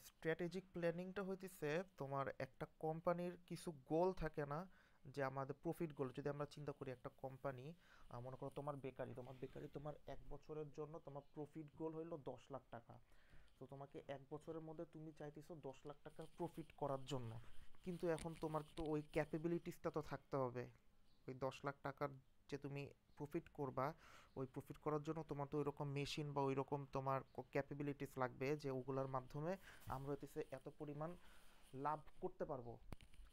Strategic প্ল্যানিংটা হইতেছে তোমার একটা কোম্পানির কিছু গোল থাকে না, যে আমাদের প্রফিট গোল। যদি আমরা চিন্তা করি একটা কোম্পানি, মনে করো তোমার বেকারি তোমার 1 বছরের জন্য তোমার প্রফিট গোল হইলো 10 লাখ টাকা। তো তোমাকে 1 বছরের মধ্যে তুমি চাইতেছো 10 লাখ টাকা প্রফিট করার জন্য, কিন্তু এখন তোমার তো ওই ক্যাপাবিলিটিসটা তো থাকতে হবে। ওই 10 লাখ টাকার যে তুমি প্রফিট করবা, ওই প্রফিট করার জন্য তোমার তো ওইরকম মেশিন বা ওইরকম তোমার ক্যাপাবিলিটিস লাগবে যে ওগুলোর মাধ্যমে আমরা হইতেছে এত পরিমাণ লাভ করতে পারবো।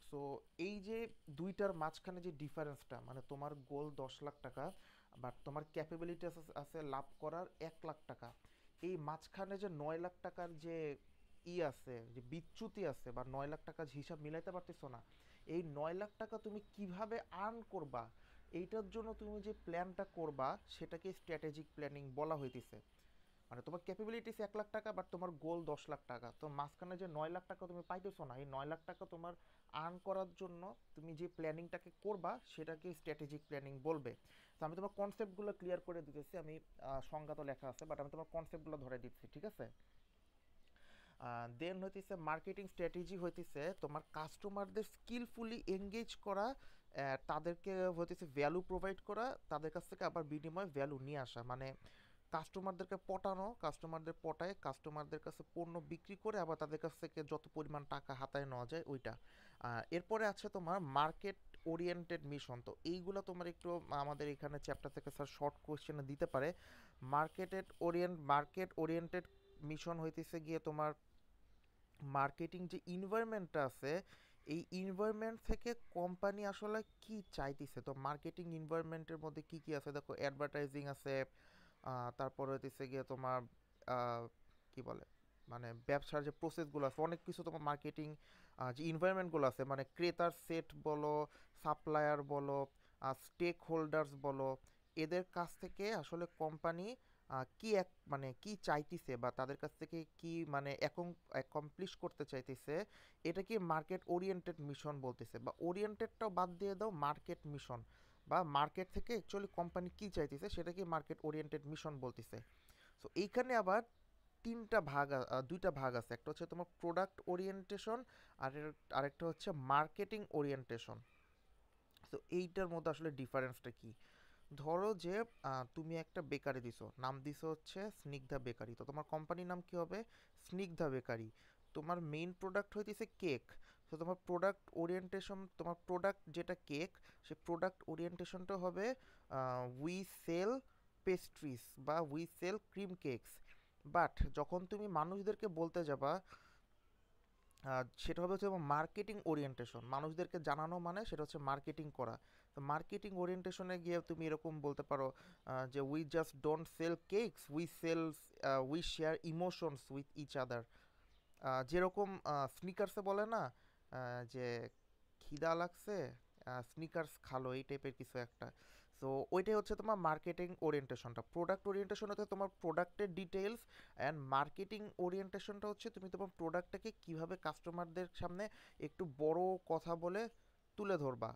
সো এই যে দুইটার মাঝখানে যে ডিফারেন্সটা, মানে তোমার গোল 10 লাখ টাকা, বাট তোমার ক্যাপাবিলিটি আছে লাভ করার 1 লাখ টাকা, এই মাঝখানে যে 9 লাখ টাকার যে আছে, যে বিচ্যুতি আছে, বা 9 লাখ টাকার হিসাব মিলাইতে পারতেছো না, এই 9 লাখ টাকা তুমি কিভাবে আর্ন করবা, এইটার জন্য তুমি যে প্ল্যানটা করবা সেটাকে স্ট্র্যাটেজিক প্ল্যানিং বলা হইতেছে। মানে তোমার ক্যাপাবিলিটিস 1 লাখ টাকা, বাট তোমার গোল 10 লাখ টাকা, তো মাঝখানে যে 9 লাখ টাকা তুমি পাইতেছো না, এই 9 লাখ টাকা তোমার আর্ন করার জন্য তুমি যে প্ল্যানিংটাকে করবা সেটাকে স্ট্র্যাটেজিক প্ল্যানিং বলবে। তো আমি তোমার কনসেপ্টগুলো ক্লিয়ার করে দিতেছি। আমি সংজ্ঞা তো লেখা আছে, বাট আমি তোমার কনসেপ্টগুলো ধরে দিচ্ছি, ঠিক আছে? দেন হইতেছে মার্কেটিং স্ট্র্যাটেজি হইতেছে তোমার কাস্টমারদের স্কিলফুলি এঙ্গেজ করা, তাদেরকে হইতেছে ভ্যালু প্রোভাইড করা, তাদের কাছ থেকে আবার বিনিময়ে ভ্যালু নিয়ে আসা। মানে কাস্টমারদেরকে পটানো, কাস্টমারদের পটায় কাস্টমারদের কাছে পণ্য বিক্রি করে আবার তাদের কাছ থেকে যত পরিমাণ টাকা হাতায় নেওয়া যায় ওইটা। এরপরে আছে তোমার মার্কেট ওরিয়েন্টেড মিশন। তো এইগুলো তোমার একটু আমাদের এখানে চ্যাপ্টার থেকে স্যার শর্ট কোয়েশ্চেনে দিতে পারে। মার্কেট ওরিয়েন্টেড মিশন হইতেছে গিয়ে তোমার মার্কেটিং যে ইনভায়রনমেন্টটা আছে, এই ইনভায়রনমেন্ট থেকে কোম্পানি আসলে কি চাইতেছে। তো মার্কেটিং ইনভায়রনমেন্টের মধ্যে কি কি আছে দেখো, অ্যাডভার্টাইজিং আছে, তারপরে হইতেছে গিয়ে তোমার আহ, কি বলে, মানে ব্যবসার যে প্রসেসগুলো আছে অনেক কিছু তোমার মার্কেটিং, যে ইনভায়রনমেন্টগুলো আছে, মানে ক্রেতার সেট বলো, সাপ্লায়ার বলো, স্টেক হোল্ডার্স বলো, এদের কাছ থেকে আসলে কোম্পানি কি এক মানে কি চাইতেছে বা তাদের কাছ থেকে কি মানে অ্যাকমপ্লিশ করতে চাইতেছে, এটা কি মার্কেট ওরিয়েন্টেড মিশন বলতেছে। বা ওরিয়েন্টেডটাও বাদ দিয়ে দাও, মার্কেট মিশন, বা মার্কেট থেকে অ্যাকচুয়ালি কোম্পানি কি চাইতেছে সেটাকে মার্কেট ওরিয়েন্টেড মিশন বলতেছে। সো এইখানে আবার দুইটা ভাগ আছে, একটা হচ্ছে তোমার প্রোডাক্ট ওরিয়েন্টেশন, আর আরেকটা হচ্ছে মার্কেটিং ওরিয়েন্টেশন। তো এইটার মধ্যে আসলে ডিফারেন্সটা কি? ধরো যে তুমি একটা বেকারি দিছো, নাম দিছো হচ্ছে স্নিগ্ধা বেকারি, তো তোমার কোম্পানির নাম কি হবে? স্নিগ্ধা বেকারি। তোমার মেইন প্রোডাক্ট হইতেছে কেক। তো তোমার প্রোডাক্ট ওরিয়েন্টেশন, তোমার প্রোডাক্ট যেটা কেক, সে প্রোডাক্ট ওরিয়েন্টেশনটা হবে উই সেল পেস্ট্রিজ বা we sell cream cakes. But যখন তুমি মানুষদেরকে বলতে যাবা, সেটা হবে হচ্ছে মার্কেটিং ওরিয়েন্টেশন, মানুষদেরকে জানানো, মানে সেটা হচ্ছে মার্কেটিং করা। তো মার্কেটিং ওরিয়েন্টেশনে গিয়ে তুমি এরকম বলতে পারো যে we just don't sell cakes, we share emotions with each other. যেরকম স্নিকার্সে বলে না, যে খিদা লাগছে, স্নিকার্স খালো, এই টাইপের কিছু একটা। সো ওইটাই হচ্ছে তোমার মার্কেটিং ওরিয়েন্টেশনটা। প্রোডাক্ট ওরিয়েন্টেশন হচ্ছে তোমার প্রোডাক্টের ডিটেলস, অ্যান্ড মার্কেটিং ওরিয়েন্টেশনটা হচ্ছে তুমি তোমার প্রোডাক্টটাকে কীভাবে কাস্টমারদের সামনে একটু বড় কথা বলে তুলে ধরবা।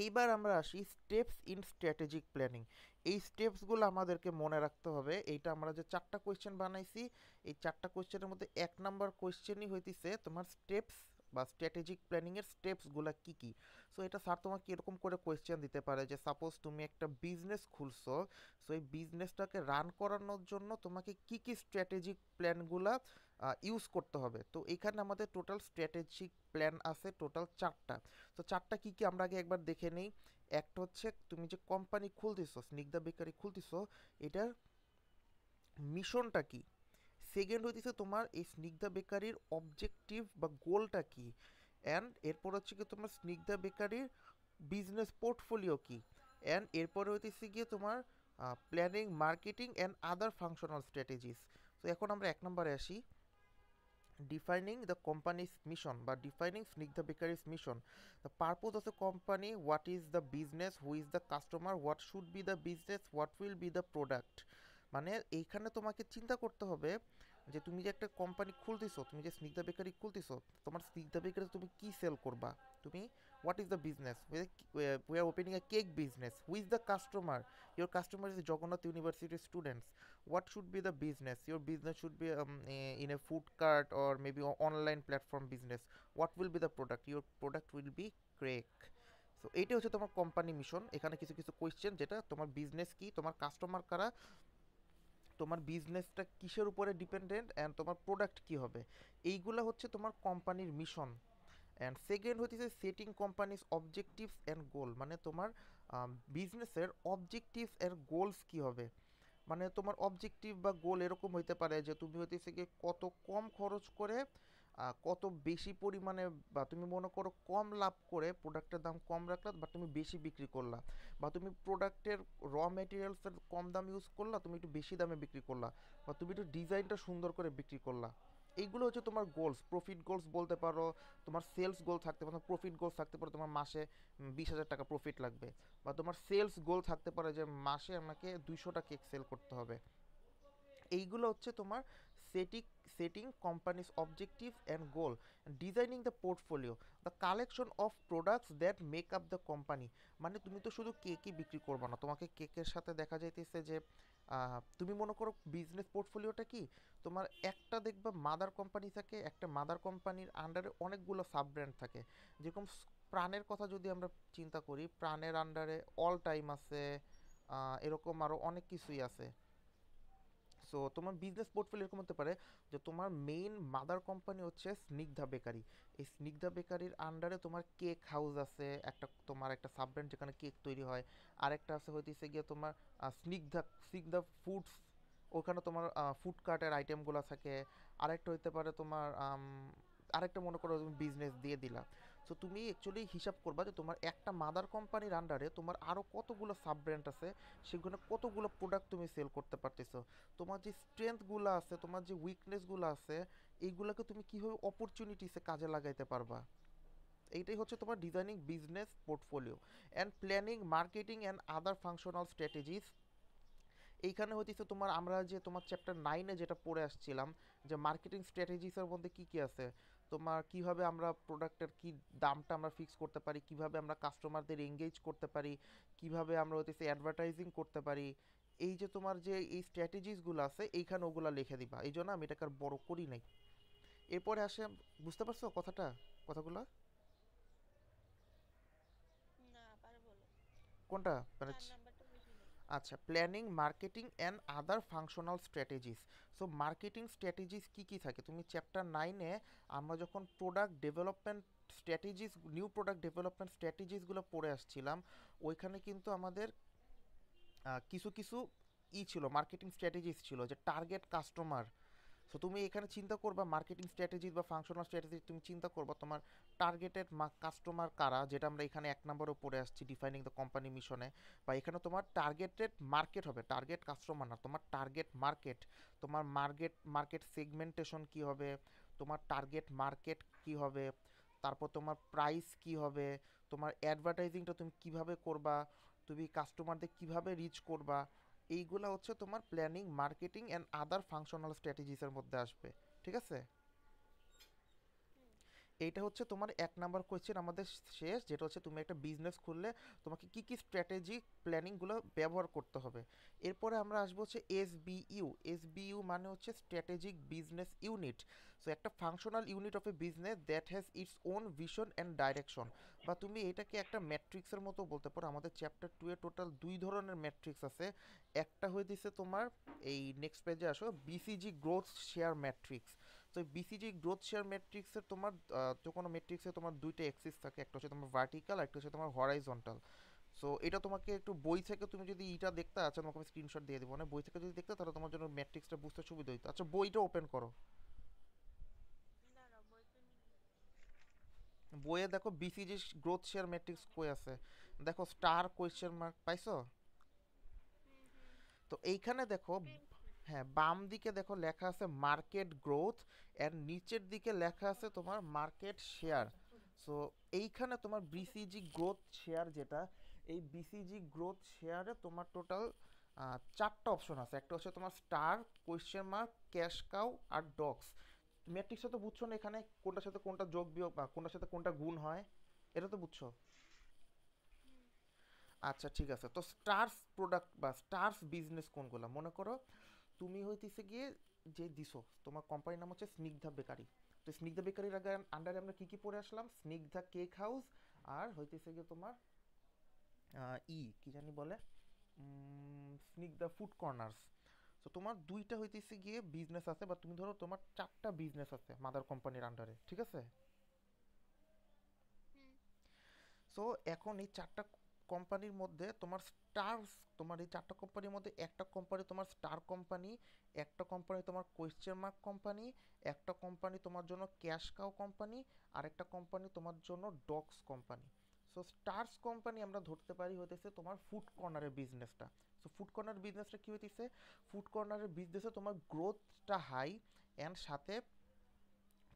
এইবার আমরা আসি স্টেপস ইন স্ট্র্যাটেজিক প্ল্যানিং। এই স্টেপসগুলো আমাদেরকে মনে রাখতে হবে। এইটা আমরা যে 4টা কোয়েশ্চেন বানাইছি, এই 4টা কোয়েশ্চেনের মধ্যে 1 নাম্বার কোয়েশ্চেনই হইতেছে তোমার স্টেপস বা স্ট্র্যাটেজিক প্ল্যানিংয়ের স্টেপসগুলো কী কী। সো এটা স্যার তোমাকে এরকম করে কোয়েশ্চেন দিতে পারে যে সাপোজ তুমি একটা বিজনেস খুলছো, সো এই বিজনেসটাকে রান করানোর জন্য তোমাকে কী কী স্ট্র্যাটেজিক প্ল্যানগুলা ইউজ করতে হবে। তো এখানে আমাদের টোটাল স্ট্র্যাটেজিক প্ল্যান আছে টোটাল 4টা। তো 4টা কী কী আমরা আগে একবার দেখে নেই। একটা হচ্ছে তুমি যে কোম্পানি খুলতেছো, স্নিগ্ধা বেকারি খুলতেছো, এটার মিশনটা কি। সেকেন্ড হইতেছে তোমার এই স্নিগ্ধা বেকারির অবজেক্টিভ বা গোলটা কি। অ্যান্ড এরপর হচ্ছে কি তোমার স্নিগ্ধা বেকারির বিজনেস পোর্টফোলিও কি। অ্যান্ড এরপরে হইতেছে গিয়ে তোমার planning, marketing and other functional strategies. তো এখন আমরা 1 নম্বরে আসি, defining the company's mission বা defining Snigdha Bakery's mission. The purpose of the company, what is the business, who is the customer, what should be the business, what will be the product. মানে এইখানে তোমাকে চিন্তা করতে হবে যে তুমি যে একটা কোম্পানি খুলতেছো, তুমি যে স্নিগ্ধা বেকারি খুলতেছো, তোমার স্নিগ্ধা বেকারি তুমি কি সেল করবা? তুমি what is the business? We are opening a cake business, who is the customer? Your customer is Jagannath university students. What should be the business? Your business should be in a food cart or maybe online platform business. What will be the product? Your product will be cake. So এইটা হচ্ছে তোমার company mission. এখানে কিছু কিছু question, যেটা তোমার business কি, তোমার কাস্টমার কারা, তোমার বিজনেসটা কিসের উপরে ডিপেন্ডেন্ট, অ্যান্ড তোমার প্রোডাক্ট কি হবে, এইগুলা হচ্ছে তোমার কোম্পানির মিশন। অ্যান্ড সেকেন্ড হচ্ছে সেটিং কোম্পানিজ অবজেক্টিভস অ্যান্ড গোল, মানে তোমার বিজনেসের অবজেক্টিভস অ্যান্ড গোলস কি হবে। মানে তোমার অবজেক্টিভ বা গোল এরকম হইতে পারে যে তুমি হইতেছে কি কত কম খরচ করে কত বেশি পরিমাণে, বা তুমি মনে করো কম লাভ করে প্রোডাক্টের দাম কম রাখলা বা তুমি বেশি বিক্রি করলা, বা তুমি প্রোডাক্টের মেটেরিয়ালসের কম দাম ইউজ করলা, তুমি একটু বেশি দামে বিক্রি করলা, বা তুমি একটু ডিজাইনটা সুন্দর করে বিক্রি করলা। এইগুলো হচ্ছে তোমার গোলস, প্রফিট গোলস বলতে পারো, তোমার সেলস গোল থাকতে পারে, প্রফিট গোলস থাকতে পারে তোমার মাসে 20,000 টাকা প্রফিট লাগবে, বা তোমার সেলস গোল থাকতে পারে যে মাসে আমাকে 200টা কেক সেল করতে হবে। এইগুলো হচ্ছে তোমার setting setting companies objective and goal. Designing the portfolio, the collection of products that make up the company. মানে তুমি তো শুধু কেকই বিক্রি করবে না, তোমাকে কেকের সাথে দেখা যাইতেছে যে তুমি মনে করো বিজনেস পোর্টফোলিওটা কি, তোমার একটা দেখবা মাদার কোম্পানি থাকে, একটা মাদার কোম্পানির আন্ডারে অনেকগুলো সাব ব্র্যান্ড থাকে। যেরকম প্রাণের কথা যদি আমরা চিন্তা করি, প্রাণের আন্ডারে অল টাইম আছে, এরকম আরও অনেক কিছুই আছে। সো তোমার বিজনেস পোর্টফোলিও এরকম হতে পারে যে তোমার মেইন মাদার কোম্পানি হচ্ছে স্নিগ্ধা বেকারি। এই স্নিগ্ধা বেকারির আন্ডারে তোমার কেক হাউস আছে একটা, তোমার একটা সাব ব্র্যান্ড যেখানে কেক তৈরি হয়। আরেকটা আছে হইতেছে গিয়ে তোমার স্নিগ্ধা স্নিগ্ধা ফুডস, ওখানে তোমার ফুড কার্টের আইটেমগুলো থাকে। আরেকটা হইতে পারে তোমার আরেকটা মনে করো তুমি বিজনেস দিয়ে দিলা। সো তুমি অ্যাকচুয়ালি হিসাব করবা যে তোমার একটা মাদার কোম্পানির আন্ডারে তোমার আরও কতগুলো সাব ব্র্যান্ড আছে, সেগুলো কতগুলো প্রোডাক্ট তুমি সেল করতে পারতেছো। তোমার যে স্ট্রেংথগুলো আছে, তোমার যে উইকনেসগুলো আছে, এইগুলোকে তুমি কীভাবে অপরচুনিটিসে কাজে লাগাইতে পারবা। এইটাই হচ্ছে তোমার designing business portfolio. And planning marketing and other functional strategies. এইখানে হইতেছে তোমার আমরা যে তোমার চ্যাপ্টার 9-এ যেটা পড়ে আসছিলাম, যে মার্কেটিং স্ট্র্যাটেজিসের মধ্যে কি কি আছে, তোমার কিভাবে আমরা প্রোডাক্টের কি দামটা আমরা ফিক্স করতে পারি, কিভাবে আমরা কাস্টমারদের এঙ্গেজ করতে পারি, কিভাবে আমরা হইতেছে অ্যাডভার্টাইজিং করতে পারি। এই যে তোমার যে এই স্ট্র্যাটেজিসগুলো আছে এইখানে ওগুলা লিখে দিবা, এই জন্য আমি এটাকে আর বড় করি নাই। এরপরে আসে, বুঝতে পারছো কথাটা, কথাগুলো না, আবার বলো। কোনটা মানে? 4 নাম্বারটা বুঝি নাই। আচ্ছা, planning marketing and other functional strategies. So marketing strategies কী কী থাকে, তুমি চ্যাপ্টার 9-এ আমরা যখন product development strategies, new product development স্ট্র্যাটেজিসগুলো পড়ে আসছিলাম, ওইখানে কিন্তু আমাদের কিছু কিছু ছিল, মার্কেটিং স্ট্র্যাটেজিস ছিল, যে টার্গেট কাস্টমার। সো তুমি এখানে চিন্তা করবা মার্কেটিং স্ট্র্যাটেজি বা ফাংশনাল স্ট্র্যাটেজি, তুমি চিন্তা করবা তোমার টার্গেটেড কাস্টমার কারা, যেটা আমরা এখানে 1 নম্বরে পড়ে আসছি ডিফাইনিং দ্য কোম্পানি মিশনে। বা এখানে তোমার টার্গেটেড মার্কেট হবে, টার্গেট কাস্টমার না, তোমার টার্গেট মার্কেট। তোমার মার্কেট সেগমেন্টেশন কি হবে, তোমার টার্গেট মার্কেট কি হবে, তারপর তোমার প্রাইস কি হবে, তোমার অ্যাডভার্টাইজিংটা তুমি কিভাবে করবা, তুমি কাস্টমারদের কিভাবে রিচ করবা। এইগুলা হচ্ছে তোমার planning marketing and other functional স্ট্র্যাটেজিসের মধ্যে আসবে। ঠিক আছে? হুম। এইটা হচ্ছে তোমার 1 নাম্বার কোয়েশ্চেন আমাদের শেষ, যেটা হচ্ছে তুমি একটা বিজনেস খুললে তোমাকে কি কি স্ট্র্যাটেজিক প্ল্যানিংগুলো ব্যবহার করতে হবে। এরপরে আমরা আসবো হচ্ছে এসবিইউ। এসবিইউ মানে হচ্ছে স্ট্র্যাটেজিক বিজনেস ইউনিট। সো একটা functional unit of A business that has its own vision and direction. বা তুমি এটাকে একটা ম্যাট্রিক্সের মতো বলতে পারো। আমাদের চ্যাপ্টার 2-এ টোটাল 2 ধরনের ম্যাট্রিক্স আছে। একটা হয়ে দিছে তোমার, এই নেক্সট পেজে আসো, বিসিজি গ্রোথ শেয়ার ম্যাট্রিক্স। তো বিসিজি গ্রোথ শেয়ার ম্যাট্রিক্সের তোমার যে কোনো ম্যাট্রিক্সে তোমার দুইটা অ্যাক্সিস থাকে, একটা হচ্ছে তোমার ভার্টিক্যাল, একটা হচ্ছে তোমার হরাইজন্টাল। সো এটা তোমাকে একটু বই থেকে তুমি যদি এটা দেখতে, আচ্ছা তোমাকে আমি স্ক্রিনশট দিয়ে দেবো, মানে বই থেকে যদি দেখতে তাহলে তোমার জন্য ম্যাট্রিক্সটা বুঝতে সুবিধা হইতো। আচ্ছা বইটা ওপেন করো। দাঁড়াও, বই তো নিয়ে বইয়ে দেখো বিসিজি গ্রোথ শেয়ার ম্যাট্রিক্স কই আছে, দেখো স্টার কোয়েশ্চেন মার্ক পাইছো? হুম হুম। তো এইখানে দেখো, পেয়েছি। হ্যাঁ বাম দিকে দেখো লেখা আছে মার্কেট গ্রোথ, এর নিচের দিকে লেখা আছে তোমার মার্কেট শেয়ার। সো এইখানে তোমার বিসিজি গ্রোথ শেয়ার যেটা, এই বিসিজি গ্রোথ শেয়ারে তোমার টোটাল চারটা অপশন আছে, একটা হচ্ছে তোমার star, question mark, cash cow আর ডগস। ম্যাট্রিক্সটা তো বুঝছো না, এখানে কোনটার সাথে কোনটা যোগ বিয়োগ বা কোনটার সাথে কোনটা গুণ হয়, এটা তো বুঝছো। হুম আচ্ছা ঠিক আছে, তো স্টার্স প্রোডাক্ট বা স্টার্স বিজনেস কোনগুলো মনে করো, তুমি হইতেছে গিয়ে যে দিছো, তোমার কোম্পানির নাম হচ্ছে স্নিগ্ধা বেকারি। তো স্নিগ্ধা বেকারির আগে আন্ডারে আমরা কি কি পড়ে আসলাম, স্নিগ্ধা কেক হাউস আর হইতেছে গিয়ে তোমার কি জানি বলে, স্নিগ্ধা ফুড কর্নার্স। তো তোমার দুইটা হইতেছে গিয়ে বিজনেস আছে, বা তুমি ধরো তোমার চারটা বিজনেস আছে মাদার কোম্পানির আন্ডারে, ঠিক আছে। হুম সো এখন এই চারটা কোম্পানির মধ্যে তোমার স্টার্স, তোমার এই চারটা কোম্পানির মধ্যে একটা কোম্পানি তোমার স্টার কোম্পানি, একটা কোম্পানি তোমার কোয়েশ্চেন মার্ক কোম্পানি, একটা কোম্পানি তোমার জন্য ক্যাশ কাউ কোম্পানি, আর একটা কোম্পানি তোমার জন্য dogs company. So stars company আমরা ধরতে পারি হইতেছে তোমার ফুড কর্নারের বিজনেসটা। সো ফুড কর্নার বিজনেসটা কি হইতেছে, ফুড কর্নারের বিজনেসে তোমার গ্রোথটা হাই, অ্যান্ড সাথে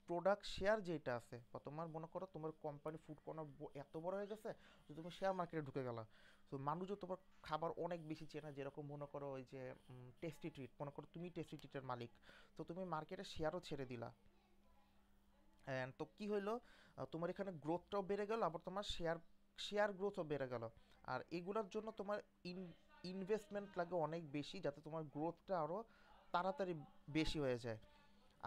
প্রোডাক্ট শেয়ার যেটা আছে, বা তোমার মনে করো তোমার কোম্পানি ফুড কর্নার এত বড় হয়ে গেছে যে তুমি শেয়ার মার্কেটে ঢুকে গেলা। তো মানুষ যে তোমার খাবার অনেক বেশি চেনে, যেরকম মনে করো ওই যে টেস্টি ট্রিট, মনে করো তুমি টেস্টি ট্রিটের মালিক, তো তুমি মার্কেটে শেয়ারও ছেড়ে দিলা। অ্যান্ড তো কি হইলো, তোমার এখানে গ্রোথটাও বেড়ে গেল, আবার তোমার শেয়ার শেয়ার গ্রোথও বেড়ে গেল। আর এগুলোর জন্য তোমার ইনভেস্টমেন্ট লাগে অনেক বেশি, যাতে তোমার গ্রোথটা আরও তাড়াতাড়ি বেশি হয়ে যায়।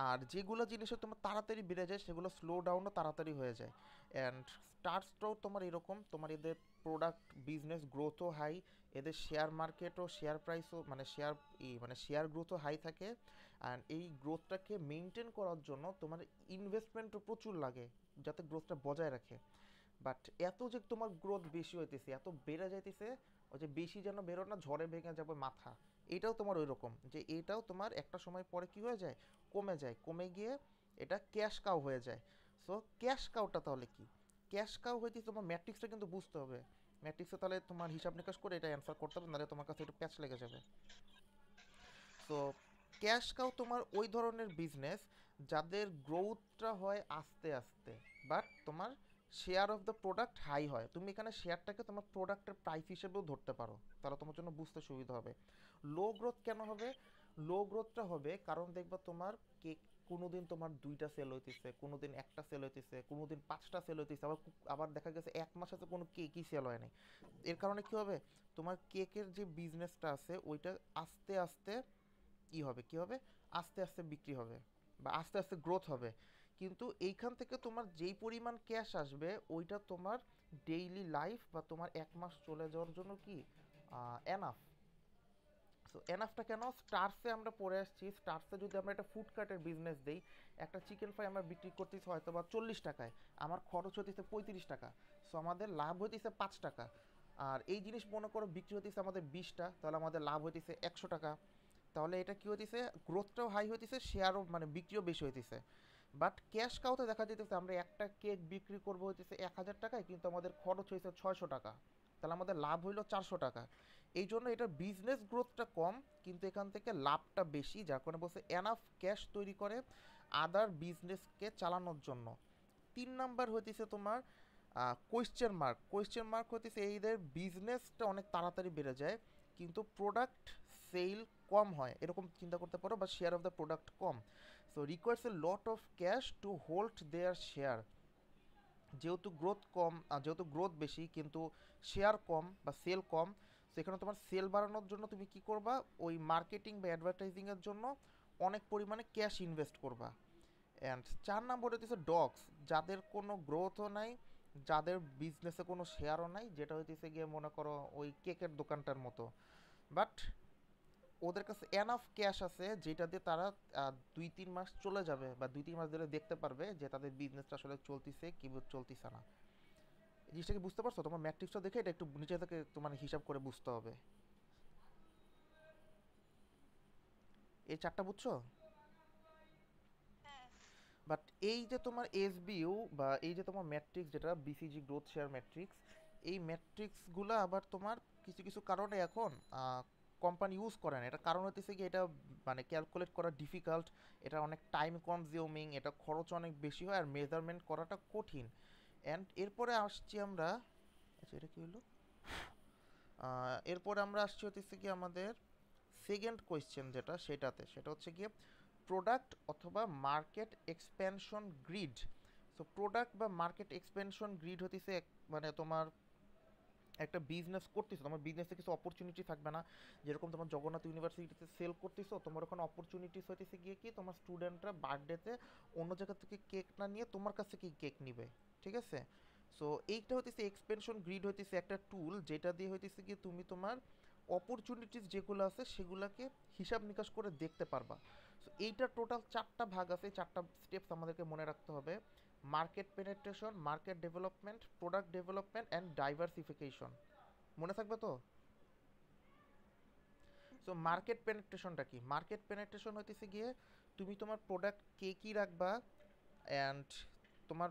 আর যেগুলো জিনিসে তোমার তাড়াতাড়ি বেড়ে যায় সেগুলো স্লো ডাউনও তাড়াতাড়ি হয়ে যায়। অ্যান্ড স্টার্টসটাও তোমার এরকম, তোমার এদের প্রোডাক্ট বিজনেস গ্রোথও হাই, এদের শেয়ার মার্কেটও শেয়ার প্রাইসও মানে শেয়ার মানে শেয়ার গ্রোথও হাই থাকে। অ্যান্ড এই গ্রোথটাকে মেনটেন করার জন্য তোমার ইনভেস্টমেন্টও প্রচুর লাগে, যাতে গ্রোথটা বজায় রাখে। বাট এত যে তোমার গ্রোথ বেশি হইতেছে, এত বেড়ে যাইতেছে, ওই যে বেশি যেন বেরো না, ঝড়ে ভেঙে যাবে মাথা। এটাও তোমার ওই রকম, যে এটাও তোমার একটা সময় পরে কি হয়ে যায়, কমে যায়, কমে গিয়ে এটা ক্যাশ কাউ হয়ে যায়। সো ক্যাশ কাউটা তাহলে কি, ক্যাশ কাউ হইতে তোমার ম্যাট্রিক্সটা কিন্তু বুঝতে হবে। ম্যাট্রিক্সে তাহলে তোমার হিসাব নিকাশ করে এটা অ্যান্সার করতে হবে, নাহলে তোমার কাছে একটু প্যাচ লেগে যাবে। সো ক্যাশ কাউ তোমার ওই ধরনের বিজনেস যাদের গ্রোথটা হয় আস্তে আস্তে, বাট তোমার share of the product high হয়। তুমি এখানে শেয়ারটাকে তোমার প্রোডাক্টের প্রাইস হিসেবেও ধরতে পারো, তাহলে তোমার জন্য বুঝতে সুবিধা হবে। লো গ্রোথ কেন হবে, লো গ্রোথটা হবে কারণ দেখবা তোমার কেক কোনোদিন তোমার দুইটা সেল হইতেছে, কোনোদিন একটা সেল হইতেছে, কোনোদিন পাঁচটা সেল হইতেছে, আবার আবার দেখা গেছে এক মাস আছে কোনো কেকই সেল হয় নাই। এর কারণে কি হবে, তোমার কেকের যে বিজনেসটা আছে ওইটা আস্তে আস্তে কি হবে আস্তে আস্তে বিক্রি হবে, বা আস্তে আস্তে গ্রোথ হবে। কিন্তু এইখান থেকে তোমার যেই পরিমাণ ক্যাশ আসবে ওইটা তোমার ডেইলি লাইফ বা তোমার এক মাস চলে যাওয়ার জন্য কি এনাফ। সো এনাফটা কেন, স্টার্সে আমরা পড়ে আসছি, স্টার্সে যদি আমরা একটা ফুড কার্টের বিজনেস দেই, একটা চিকেন ফ্রাই আমরা বিক্রি করতেছি হয়তো বা 40 টাকায়, আমার খরচ হতেছে 35 টাকা, সো আমাদের লাভ হইতেছে 5 টাকা। আর এই জিনিস মনে করো বিক্রি হতেছে আমাদের 20টা, তাহলে আমাদের লাভ হইতেছে 100 টাকা। তাহলে এটা কি হইতেছে, গ্রোথটাও হাই হইতেছে, শেয়ারও মানে বিক্রিও বেশি হইতেছে। বাট ক্যাশ কাউতে দেখা যেতেছে আমরা একটা কেক বিক্রি করবো হইতেছে 1000 টাকায়, কিন্তু আমাদের খরচ হয়েছে 600 টাকা, তাহলে আমাদের লাভ হইলো 400 টাকা। এই জন্য এটা বিজনেস গ্রোথটা কম, কিন্তু এখান থেকে লাভটা বেশি, যার কারণে বলছে এনাফ ক্যাশ তৈরি করে আদার বিজনেসকে চালানোর জন্য। 3 নাম্বার হইতেছে তোমার কোয়েশ্চেন মার্ক। কোয়েশ্চেন মার্ক হইতেছে এইদের বিজনেসটা অনেক তাড়াতাড়ি বেড়ে যায়, কিন্তু প্রোডাক্ট সেল কম হয়, এরকম চিন্তা করতে পারো, বা শেয়ার অফ দ্য প্রোডাক্ট কম। So requires a lot of cash to hold their share. যেহেতু গ্রোথ কম, যেহেতু গ্রোথ বেশি কিন্তু শেয়ার কম বা সেল কম, সেখানে তোমার সেল বাড়ানোর জন্য তুমি কি করবা, ওই মার্কেটিং বা অ্যাডভার্টাইজিংয়ের জন্য অনেক পরিমাণে ক্যাশ ইনভেস্ট করবা। অ্যান্ড 4 নম্বর হইতেছে ডগস, যাদের কোনো গ্রোথও নাই, যাদের বিজনেসে কোনো শেয়ারও নাই, যেটা হইতেছে গিয়ে মনে করো ওই কেকের দোকানটার মতো। বাট ওদের কাছে এনাফ ক্যাশ আছে যেটা দিয়ে তারা 2-3 মাস চলে যাবে, বা 2-3 মাস ধরে দেখতে পারবে যে তাদের বিজনেসটা আসলে চলতেছে কি চলতেছে না। এই জিনিসটা কি বুঝতে পারছো, তোমার ম্যাট্রিক্সটা দেখে এটা একটু নিচে থেকে তোমার হিসাব করে বুঝতে হবে। এই চারটা বুঝছো। হ্যাঁ বাট এই যে তোমার এসবিইউ বা এই যে তোমার ম্যাট্রিক্স, যেটা বিসিজি গ্রোথ শেয়ার ম্যাট্রিক্স, এই ম্যাট্রিক্সগুলো আবার তোমার কিছু কিছু কারণে এখন কোম্পানি ইউজ করে না। এটা কারণ হতেছে কি, এটা মানে ক্যালকুলেট করা ডিফিকাল্ট, এটা অনেক টাইম কনজিউমিং, এটা খরচ অনেক বেশি হয়, আর মেজারমেন্ট করাটা কঠিন। অ্যান্ড এরপরে আসছি আমরা, আচ্ছা এটা কি হলো, এরপরে আমরা আসছি হতেছে কি আমাদের সেকেন্ড কোয়েশ্চেন যেটা সেটাতে সেটা হচ্ছে গিয়ে প্রোডাক্ট অথবা market expansion grid. So product বা মার্কেট এক্সপ্যানশন গ্রিড হতেছে মানে তোমার একটা বিজনেস করতেছো, তোমার বিজনেসে কিছু অপরচুনিটি থাকবে না। যেরকম তোমার জগন্নাথ ইউনিভার্সিটিতে সেল করতেছো, তোমার ওখানে অপরচুনিটিস হইতেছে গিয়ে কি তোমার স্টুডেন্টরা বার্থডেতে অন্য জায়গা থেকে কেক না নিয়ে তোমার কাছ থেকে কেক নিবে। ঠিক আছে? সো এইটা হইতেছে এক্সপেনশন গ্রিড, হইতেছে একটা টুল যেটা দিয়ে হইতেছে গিয়ে তুমি তোমার অপরচুনিটিস যেগুলো আছে সেগুলোকে হিসাব নিকাশ করে দেখতে পারবা। সো এইটা টোটাল চারটা ভাগ আছে, চারটা স্টেপস আমাদেরকে মনে রাখতে হবে: market penetration, market development, product development and diversification. মনে থাকবে তো? সো মার্কেট পেনেট্রেশনটা কি? মার্কেট পেনেট্রেশন হইতেছে গিয়ে তুমি তোমার প্রোডাক্ট কে কী রাখবা, অ্যান্ড তোমার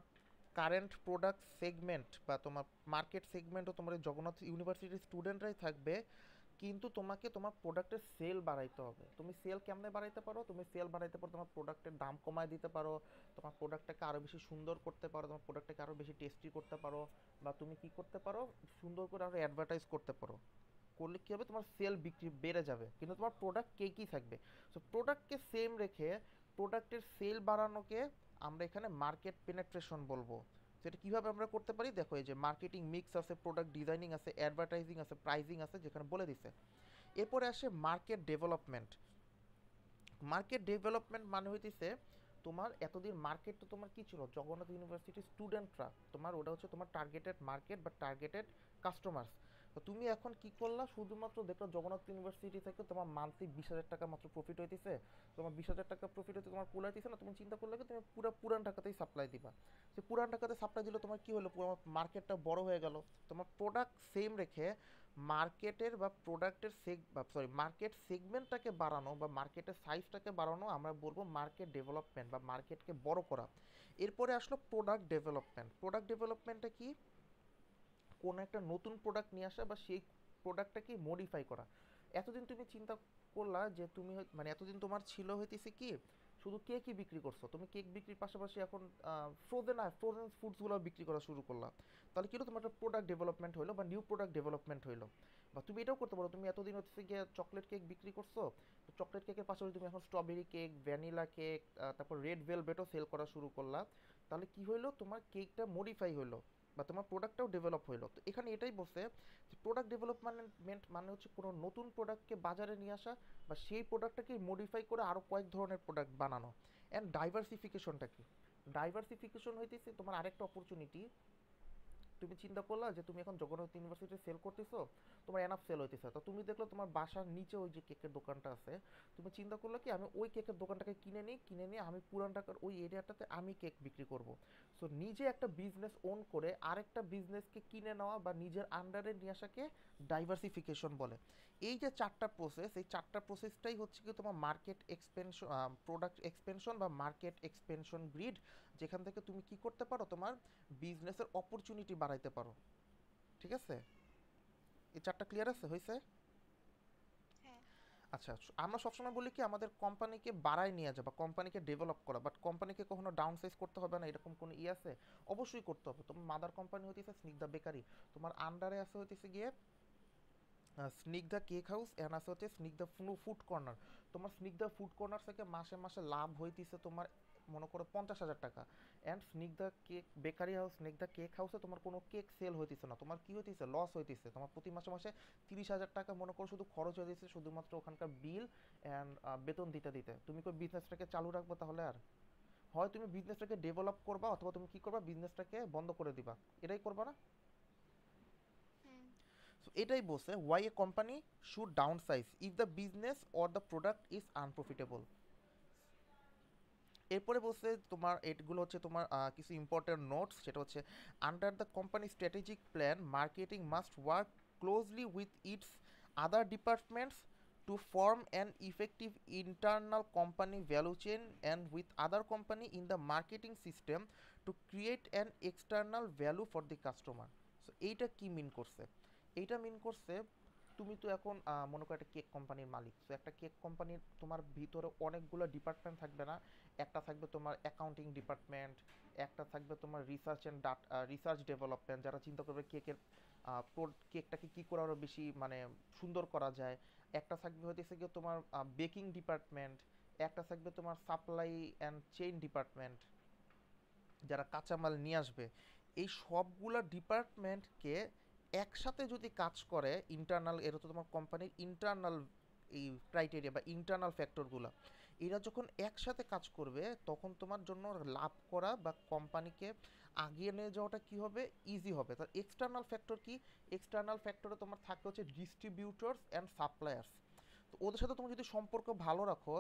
কারেন্ট প্রোডাক্ট সেগমেন্ট বা তোমার মার্কেট সেগমেন্টও তোমার এই জগন্নাথ ইউনিভার্সিটির স্টুডেন্টরাই থাকবে, কিন্তু তোমাকে তোমার প্রোডাক্টের সেল বাড়াইতে হবে। তুমি সেল কেমনে বাড়াইতে পারো? তুমি সেল বাড়াইতে পারো তোমার প্রোডাক্টের দাম কমায় দিতে পারো, তোমার প্রোডাক্টটাকে আরও বেশি সুন্দর করতে পারো, তোমার প্রোডাক্টটাকে আরও বেশি টেস্টি করতে পারো, বা তুমি কি করতে পারো, সুন্দর করে আরও অ্যাডভার্টাইজ করতে পারো। করলে কী হবে, তোমার সেল বিক্রি বেড়ে যাবে, কিন্তু তোমার প্রোডাক্ট কেকই থাকবে। সো প্রোডাক্টকে সেম রেখে প্রোডাক্টের সেল বাড়ানোকে আমরা এখানে মার্কেট পেনেট্রেশন বলবো। সেটা কীভাবে আমরা করতে পারি দেখো, এই যে মার্কেটিং মিক্স আছে, প্রোডাক্ট ডিজাইনিং আছে, অ্যাডভার্টাইজিং আছে, প্রাইজিং আছে, যেখানে বলে দিছে। এরপরে আসে মার্কেট ডেভেলপমেন্ট। মার্কেট ডেভেলপমেন্ট মানে হইতেছে তোমার এতদিন মার্কেট তো তোমার কি ছিল, জগন্নাথ ইউনিভার্সিটির স্টুডেন্টরা তোমার, ওটা হচ্ছে তোমার টার্গেটেড মার্কেট বা টার্গেটেড কাস্টমার্স। তো তুমি এখন কি করলা, শুধুমাত্র দেখো জগন্নাথ ইউনিভার্সিটি থেকে তোমার মান্থলি 20,000 টাকা মাত্র প্রফিট হইতেছে, তোমার 20,000 টাকা প্রফিট হইতে তোমার কুলাইতেছে না, তুমি চিন্তা করলে কি তুমি পুরো পুরান টাকাতেই সাপ্লাই দিবা। সে পুরান টাকাতে সাপ্লাই দিলে তোমার কি হলো, পুরো মার্কেটটা বড় হয়ে গেল। তোমার প্রোডাক্ট সেম রেখে মার্কেটের বা প্রোডাক্টের মার্কেট সেগমেন্টটাকে বাড়ানো বা মার্কেটের সাইজটাকে বাড়ানো আমরা বলবো মার্কেট ডেভেলপমেন্ট বা মার্কেটকে বড় করা। এরপরে আসলো প্রোডাক্ট ডেভেলপমেন্ট। প্রোডাক্ট ডেভেলপমেন্টটা কি? কোনো একটা নতুন প্রোডাক্ট নিয়ে আসা বা সেই প্রোডাক্টটাকে মডিফাই করা। এতদিন তুমি চিন্তা করলা যে তুমি মানে এতদিন তোমার ছিল হইতেছে কি শুধু কেকই বিক্রি করছো, তুমি কেক বিক্রির পাশাপাশি এখন ফ্রোজেন ফুডসগুলো বিক্রি করা শুরু করলা। তাহলে কি হলো, তোমার একটা প্রোডাক্ট ডেভেলপমেন্ট হইলো বা নিউ প্রোডাক্ট ডেভেলপমেন্ট হইলো। বা তুমি এটাও করতে পারো, তুমি এতদিন হচ্ছে গিয়ে চকলেট কেক বিক্রি করছো, তো চকলেট কেকের পাশাপাশি তুমি এখন স্ট্রবেরি কেক, ভ্যানিলা কেক, তারপর রেড ভেলভেটও সেল করা শুরু করলা। তাহলে কি হইলো, তোমার কেকটা মডিফাই হইলো বা তোমার প্রোডাক্টটাও ডেভেলপ হইলো। তো এখানে এটাই বলছে যে প্রোডাক্ট ডেভেলপমেন্ট মানে হচ্ছে কোনো নতুন প্রোডাক্টকে বাজারে নিয়ে আসা বা সেই প্রোডাক্টটাকে মডিফাই করে আরও কয়েক ধরনের প্রোডাক্ট বানানো। অ্যান্ড ডাইভার্সিফিকেশনটা কি? ডাইভার্সিফিকেশন হইতেছে তোমার আরেকটা অপরচুনিটি। তুমি চিন্তা করলা যে তুমি এখন জগন্নাথ ইউনিভার্সিটি সেল করতেছো, তোমার এনাফ সেল হইতেছে, তো তুমি দেখলো তোমার বাসার নিচে ওই যে কেকের দোকানটা আছে, তুমি চিন্তা করলো কি আমি ওই কেকের দোকানটাকে কিনে নিয়ে আমি পুরান ঢাকার ওই এরিয়াটাতে আমি কেক বিক্রি করব। সো নিজে একটা বিজনেস ওন করে আরেকটা বিজনেসকে কিনে নেওয়া বা নিজের আন্ডারে নিয়ে আসাকে ডাইভার্সিফিকেশন বলে। এই যে চারটা প্রসেস, এই চারটা প্রসেসটাই হচ্ছে কি তোমার মার্কেট এক্সপেনশন, প্রোডাক্ট এক্সপেনশন বা মার্কেট এক্সপেনশন গ্রিড, যেখান থেকে তুমি কি করতে পারো, তোমার বিজনেসের অপরচুনিটি বাড়াইতে পারো। ঠিক আছে? এই চারটা ক্লিয়ার আছে, হয়েছে? হ্যাঁ। আচ্ছা, আমরা সবসময় বলি কি আমাদের কোম্পানিকে বাড়ায় নিয়ে যাওয়া বা কোম্পানিকে ডেভেলপ করা, বাট কোম্পানিকে কখনো ডাউন সাইজ করতে হবে না, এরকম কোনো আছে? অবশ্যই করতে হবে। তোমার মাদার কোম্পানি হইতেছে স্নিগ্ধা বেকারি, তোমার আন্ডারে আছে হইতেছে গিয়ে স্নিগ্ধা কেক হাউস, এন্ড আছে হচ্ছে স্নিগ্ধা ফুড কর্নার। তোমার স্নিগ্ধা ফুড কর্নার থেকে মাসে মাসে লাভ হইতেছে তোমার মনে করো 50,000 টাকা। And Snigdha cake bakery house, Snigdha cake হাউসে তোমার কোনো কেক সেল হইতেছে না, তোমার কি হইতেছে, লস হইতেছে। তোমার প্রতি মাসে মাসে 30,000 টাকা মনে করো শুধু খরচ হয়ে দিচ্ছে শুধুমাত্র ওখানকার বিল অ্যান্ড বেতন দিতে দিতে। তুমি কি বিজনেসটাকে চালু রাখবো তাহলে? আর হয় তুমি বিজনেসটাকে ডেভেলপ করবা অথবা তুমি কি করবা, বিজনেসটাকে বন্ধ করে দিবা। এটাই করবা না? হুম। সো এটাই বলছে why a company should downsize if the business or the product is unprofitable। এরপরে বলছে তোমার এগুলো হচ্ছে তোমার কিছু ইম্পর্টেন্ট নোটস, সেটা হচ্ছে under the company strategic plan marketing must work closely with its other departments to form an effective internal company value chain and with other company in the marketing system to create an external value for the customer. So এইটা কি মিন করছে? এইটা মিন করছে তুমি তো এখন মনে করো একটা কেক কোম্পানির মালিক, তো একটা কেক কোম্পানির তোমার ভিতরে অনেকগুলো ডিপার্টমেন্ট থাকবে না? একটা থাকবে তোমার অ্যাকাউন্টিং ডিপার্টমেন্ট, একটা থাকবে তোমার রিসার্চ অ্যান্ড রিসার্চ ডেভেলপমেন্ট, যারা চিন্তা করবে কেকের কেকটাকে কী করে আরও বেশি মানে সুন্দর করা যায়। একটা থাকবে হইতেছে গিয়ে তোমার বেকিং ডিপার্টমেন্ট, একটা থাকবে তোমার সাপ্লাই অ্যান্ড চেইন ডিপার্টমেন্ট, যারা কাঁচামাল নিয়ে আসবে। এই সবগুলা ডিপার্টমেন্টকে একসাথে যদি কাজ করে ইন্টারনাল, এটা তো তোমার কোম্পানির ইন্টারনাল এই ক্রাইটেরিয়া বা ইন্টারনাল ফ্যাক্টরগুলো, এরা যখন একসাথে কাজ করবে তখন তোমার জন্য লাভ করা বা কোম্পানিকে আগিয়ে নিয়ে যাওয়াটা কী হবে, ইজি হবে। তার এক্সটার্নাল ফ্যাক্টর কি? এক্সটার্নাল ফ্যাক্টরে তোমার থাকে হচ্ছে ডিস্ট্রিবিউটরস অ্যান্ড সাপ্লায়ার্স। তো ওদের সাথে তুমি যদি সম্পর্ক ভালো রাখো,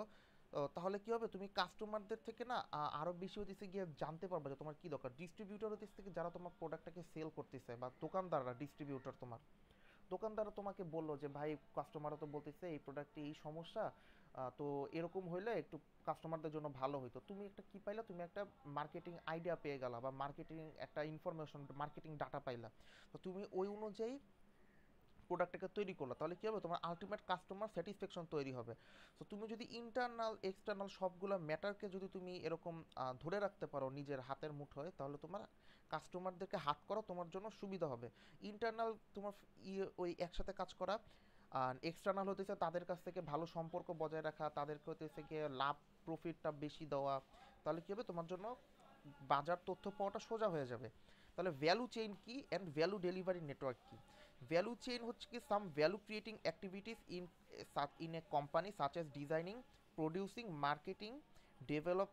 তাহলে কি হবে, তুমি কাস্টমারদের থেকে না আরো বেশি হতেছে গিয়ে জানতে পারবে যে তোমার কি দরকার। ডিস্ট্রিবিউটর হতেছে থেকে যারা তোমার প্রোডাক্টটাকে সেল করতেছে, বা দোকানদাররা, ডিস্ট্রিবিউটর তোমার দোকানদাররা তোমাকে বললো যে ভাই কাস্টমাররা তো বলতেছে এই প্রোডাক্টে এই সমস্যা, তো এরকম হইলে একটু কাস্টমারদের জন্য ভালো হইতো। তুমি একটা কি পাইলা, তুমি একটা মার্কেটিং আইডিয়া পেয়ে গেলা, বা মার্কেটিং একটা ইনফরমেশন, মার্কেটিং ডাটা পাইলা। তো তুমি ওই অনুযায়ী প্রোডাক্টটাকে তৈরি করলো, তাহলে কি হবে, তোমার আলটিমেট কাস্টমার স্যাটিসফ্যাকশন তৈরি হবে। তো তুমি যদি ইন্টারনাল এক্সটার্নাল সবগুলো ম্যাটারকে যদি তুমি এরকম ধরে রাখতে পারো নিজের হাতের মুঠোয়, তাহলে তোমার কাস্টমারদেরকে হাত করা তোমার জন্য সুবিধা হবে। ইন্টারনাল তোমার ওই একসাথে কাজ করা, আর এক্সটার্নাল হতেছে তাদের কাছ থেকে ভালো সম্পর্ক বজায় রাখা, তাদেরকে হতেছে গিয়ে লাভ প্রফিটটা বেশি দেওয়া। তাহলে কি হবে, তোমার জন্য বাজার তথ্য পাওয়াটা সোজা হয়ে যাবে। তাহলে ভ্যালু চেইন কি অ্যান্ড ভ্যালু ডেলিভারি নেটওয়ার্ক কি? ভ্যালু চেইন হচ্ছে কি some value creating activities in a company such as designing, producing, marketing, develop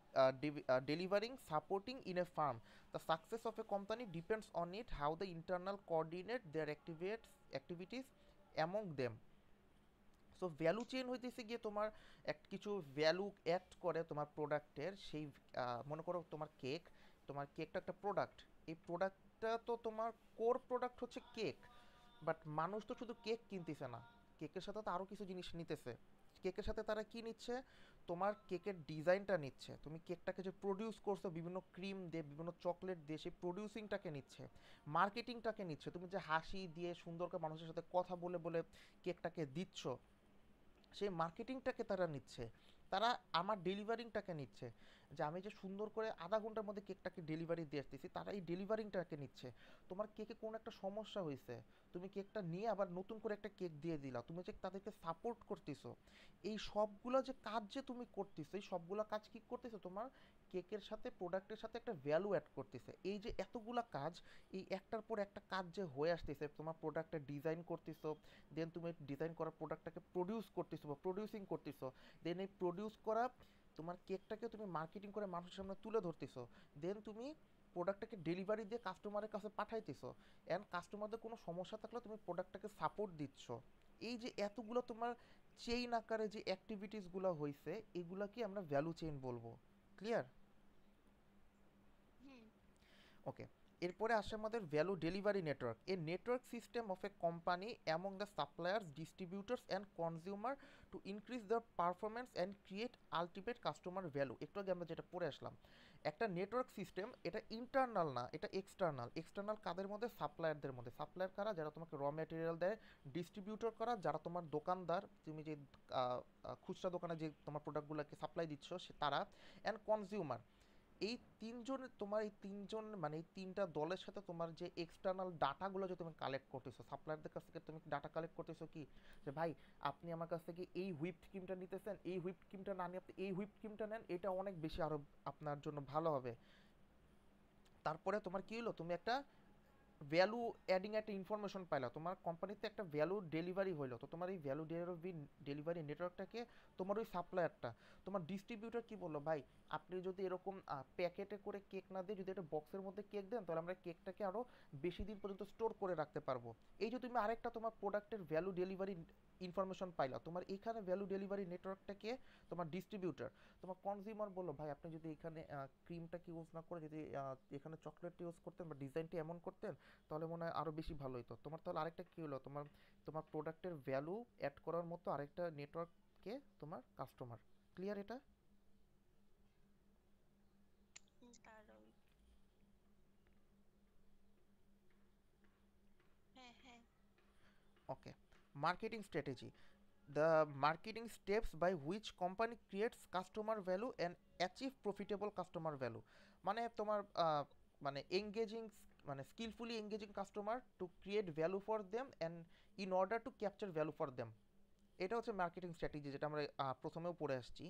delivering, supporting in a firm. The success of a company depends on it how the internal coordinate their activities among them. So value chain হইতেছে গিয়ে তোমার এক কিছু value add করে তোমার প্রোডাক্টের, সেই মনে করো তোমার কেক, তোমার কেকটা একটা প্রোডাক্ট। এই প্রোডাক্টটা তো তোমার কোর প্রোডাক্ট হচ্ছে কেক, বাট মানুষ তো শুধু কেক কিনতেছে না, কেকের সাথে তো আরও কিছু জিনিস নিতেছে। কেকের সাথে তারা কি নিচ্ছে, তোমার কেকের ডিজাইনটা নিচ্ছে, তুমি কেকটাকে যে প্রডিউস করছো বিভিন্ন ক্রিম দিয়ে, বিভিন্ন চকলেট দিয়ে, সেই প্রডিউসিংটাকে নিচ্ছে, মার্কেটিংটাকে নিচ্ছে, তুমি যে হাসি দিয়ে সুন্দর করে মানুষের সাথে কথা বলে বলে কেকটাকে দিচ্ছ, সেই মার্কেটিংটাকে তারা নিচ্ছে। তারা আমার ডেলিভারিংটাকে নিচ্ছে, যে আমি যে সুন্দর করে আধা ঘন্টার মধ্যে কেকটাকে ডেলিভারি দিয়ে আসতেছি, তারা এই ডেলিভারিংটাকে নিচ্ছে। তোমার কেকে কোনো একটা সমস্যা হয়েছে, তুমি কেকটা নিয়ে আবার নতুন করে একটা কেক দিয়ে দিলা, তুমি যে তাদেরকে সাপোর্ট করতেছো। এই সবগুলো যে কাজ যে তুমি করতেছো, এই সবগুলো কাজ কি করতেছো, তোমার কেকের সাথে প্রোডাক্টের সাথে একটা ভ্যালু অ্যাড করতেছে। এই যে এতগুলা কাজ, এই একটার পর একটা কাজ যে হয়ে আসতেছে, তোমার প্রোডাক্টটা ডিজাইন করতেছো, দেন তুমি ডিজাইন করা প্রোডাক্টটাকে প্রডিউস করতেছো বা প্রডিউসিং করতেছো, দেন এই প্রডিউস করা তোমার কেকটাকে তুমি মার্কেটিং করে মানুষের সামনে তুলে ধরতেছো, দেন তুমি প্রোডাক্টটাকে ডেলিভারি দিয়ে কাস্টমারের কাছে পাঠাইতেছো, অ্যান্ড কাস্টমারদের কোনো সমস্যা থাকলে তুমি প্রোডাক্টটাকে সাপোর্ট দিচ্ছ। এই যে এতগুলো তোমার চেইন আকারে যে অ্যাক্টিভিটিসগুলো হয়েছে, এগুলাকে আমরা ভ্যালু চেইন বলবো। ক্লিয়ার? হুম। ওকে, এরপরে আসে আমাদের value delivery network. A network system of a company among the suppliers, distributors and consumer to increase the performance and create ultimate customer value. একটু আগে আমরা যেটা পড়ে আসলাম, একটা নেটওয়ার্ক সিস্টেম, এটা ইন্টারনাল না, এটা এক্সটার্নাল। এক্সটার্নাল কাদের মধ্যে? সাপ্লায়ারদের মধ্যে। সাপ্লায়ার কারা? যারা তোমাকে র ম্যাটেরিয়াল দেয়। ডিস্ট্রিবিউটর কারা? যারা তোমার দোকানদার, তুমি যে খুচরা দোকানে যে তোমার প্রোডাক্টগুলোকে সাপ্লাই দিচ্ছ সে তারা। And consumer. এই তিনজনের, তোমার এই তিনজন মানে এই তিনটা দলের সাথে তোমার যে এক্সটার্নাল ডাটাগুলো যে তুমি কালেক্ট করতেছো, সাপ্লায়ারদের কাছ থেকে তুমি ডাটা কালেক্ট করতেছো কি, যে ভাই আপনি আমার কাছ থেকে এই হুইপড ক্রিমটা নিতেছেন, এই হুইপড ক্রিমটা না নিয়ে আপনি এই হুইপড ক্রিমটা নেন, এটা অনেক বেশি আরো আপনার জন্য ভালো হবে। তারপরে তোমার কি হলো, তুমি একটা ভ্যালু অ্যাডিং একটা ইনফরমেশন পাইলা, তোমার কোম্পানিতে একটা ভ্যালু ডেলিভারি হইলো। তো তোমার এই ভ্যালু ডেলিভারি নেটওয়ার্কটাকে তোমার ওই সাপ্লায়ারটা, তোমার ডিস্ট্রিবিউটর কি বললো, ভাই আপনি যদি এরকম প্যাকেটে করে কেক না দিয়ে যদি একটা বক্সের মধ্যে কেক দেন, তাহলে আমরা কেকটাকে আরও বেশি দিন পর্যন্ত স্টোর করে রাখতে পারবো। এই যে তুমি আরেকটা তোমার প্রোডাক্টের ভ্যালু ডেলিভারি ইনফরমেশন পাইলা, তোমার এখানে ভ্যালু ডেলিভারি নেটওয়ার্কটাকে তোমার ডিস্ট্রিবিউটর। তোমার কনজিউমার বললো, ভাই আপনি যদি এখানে ক্রিমটাকে ইউজ না করে যদি এখানে চকলেটটা ইউজ করতেন বা ডিজাইনটা এমন করতেন, তাহলে মনে হয় আরও বেশি ভালো হতো। তোমার তাহলে আরেকটা কী হলো, তোমার তোমার প্রোডাক্টের ভ্যালু অ্যাড করার মতো আরেকটা নেটওয়ার্ককে তোমার কাস্টমার। ক্লিয়ার এটা? দারুণ। হ্যাঁ, হ্যাঁ। Okay, marketing strategy, the marketing steps by which company creates customer value and achieve profitable customer value. মানে তোমার মানে এঙ্গেজিং, মানে skillfully engaging customer to create value for them and in order to capture value for them. এটা হচ্ছে marketing strategy, যেটা আমরা প্রথমেও পড়ে আসছি।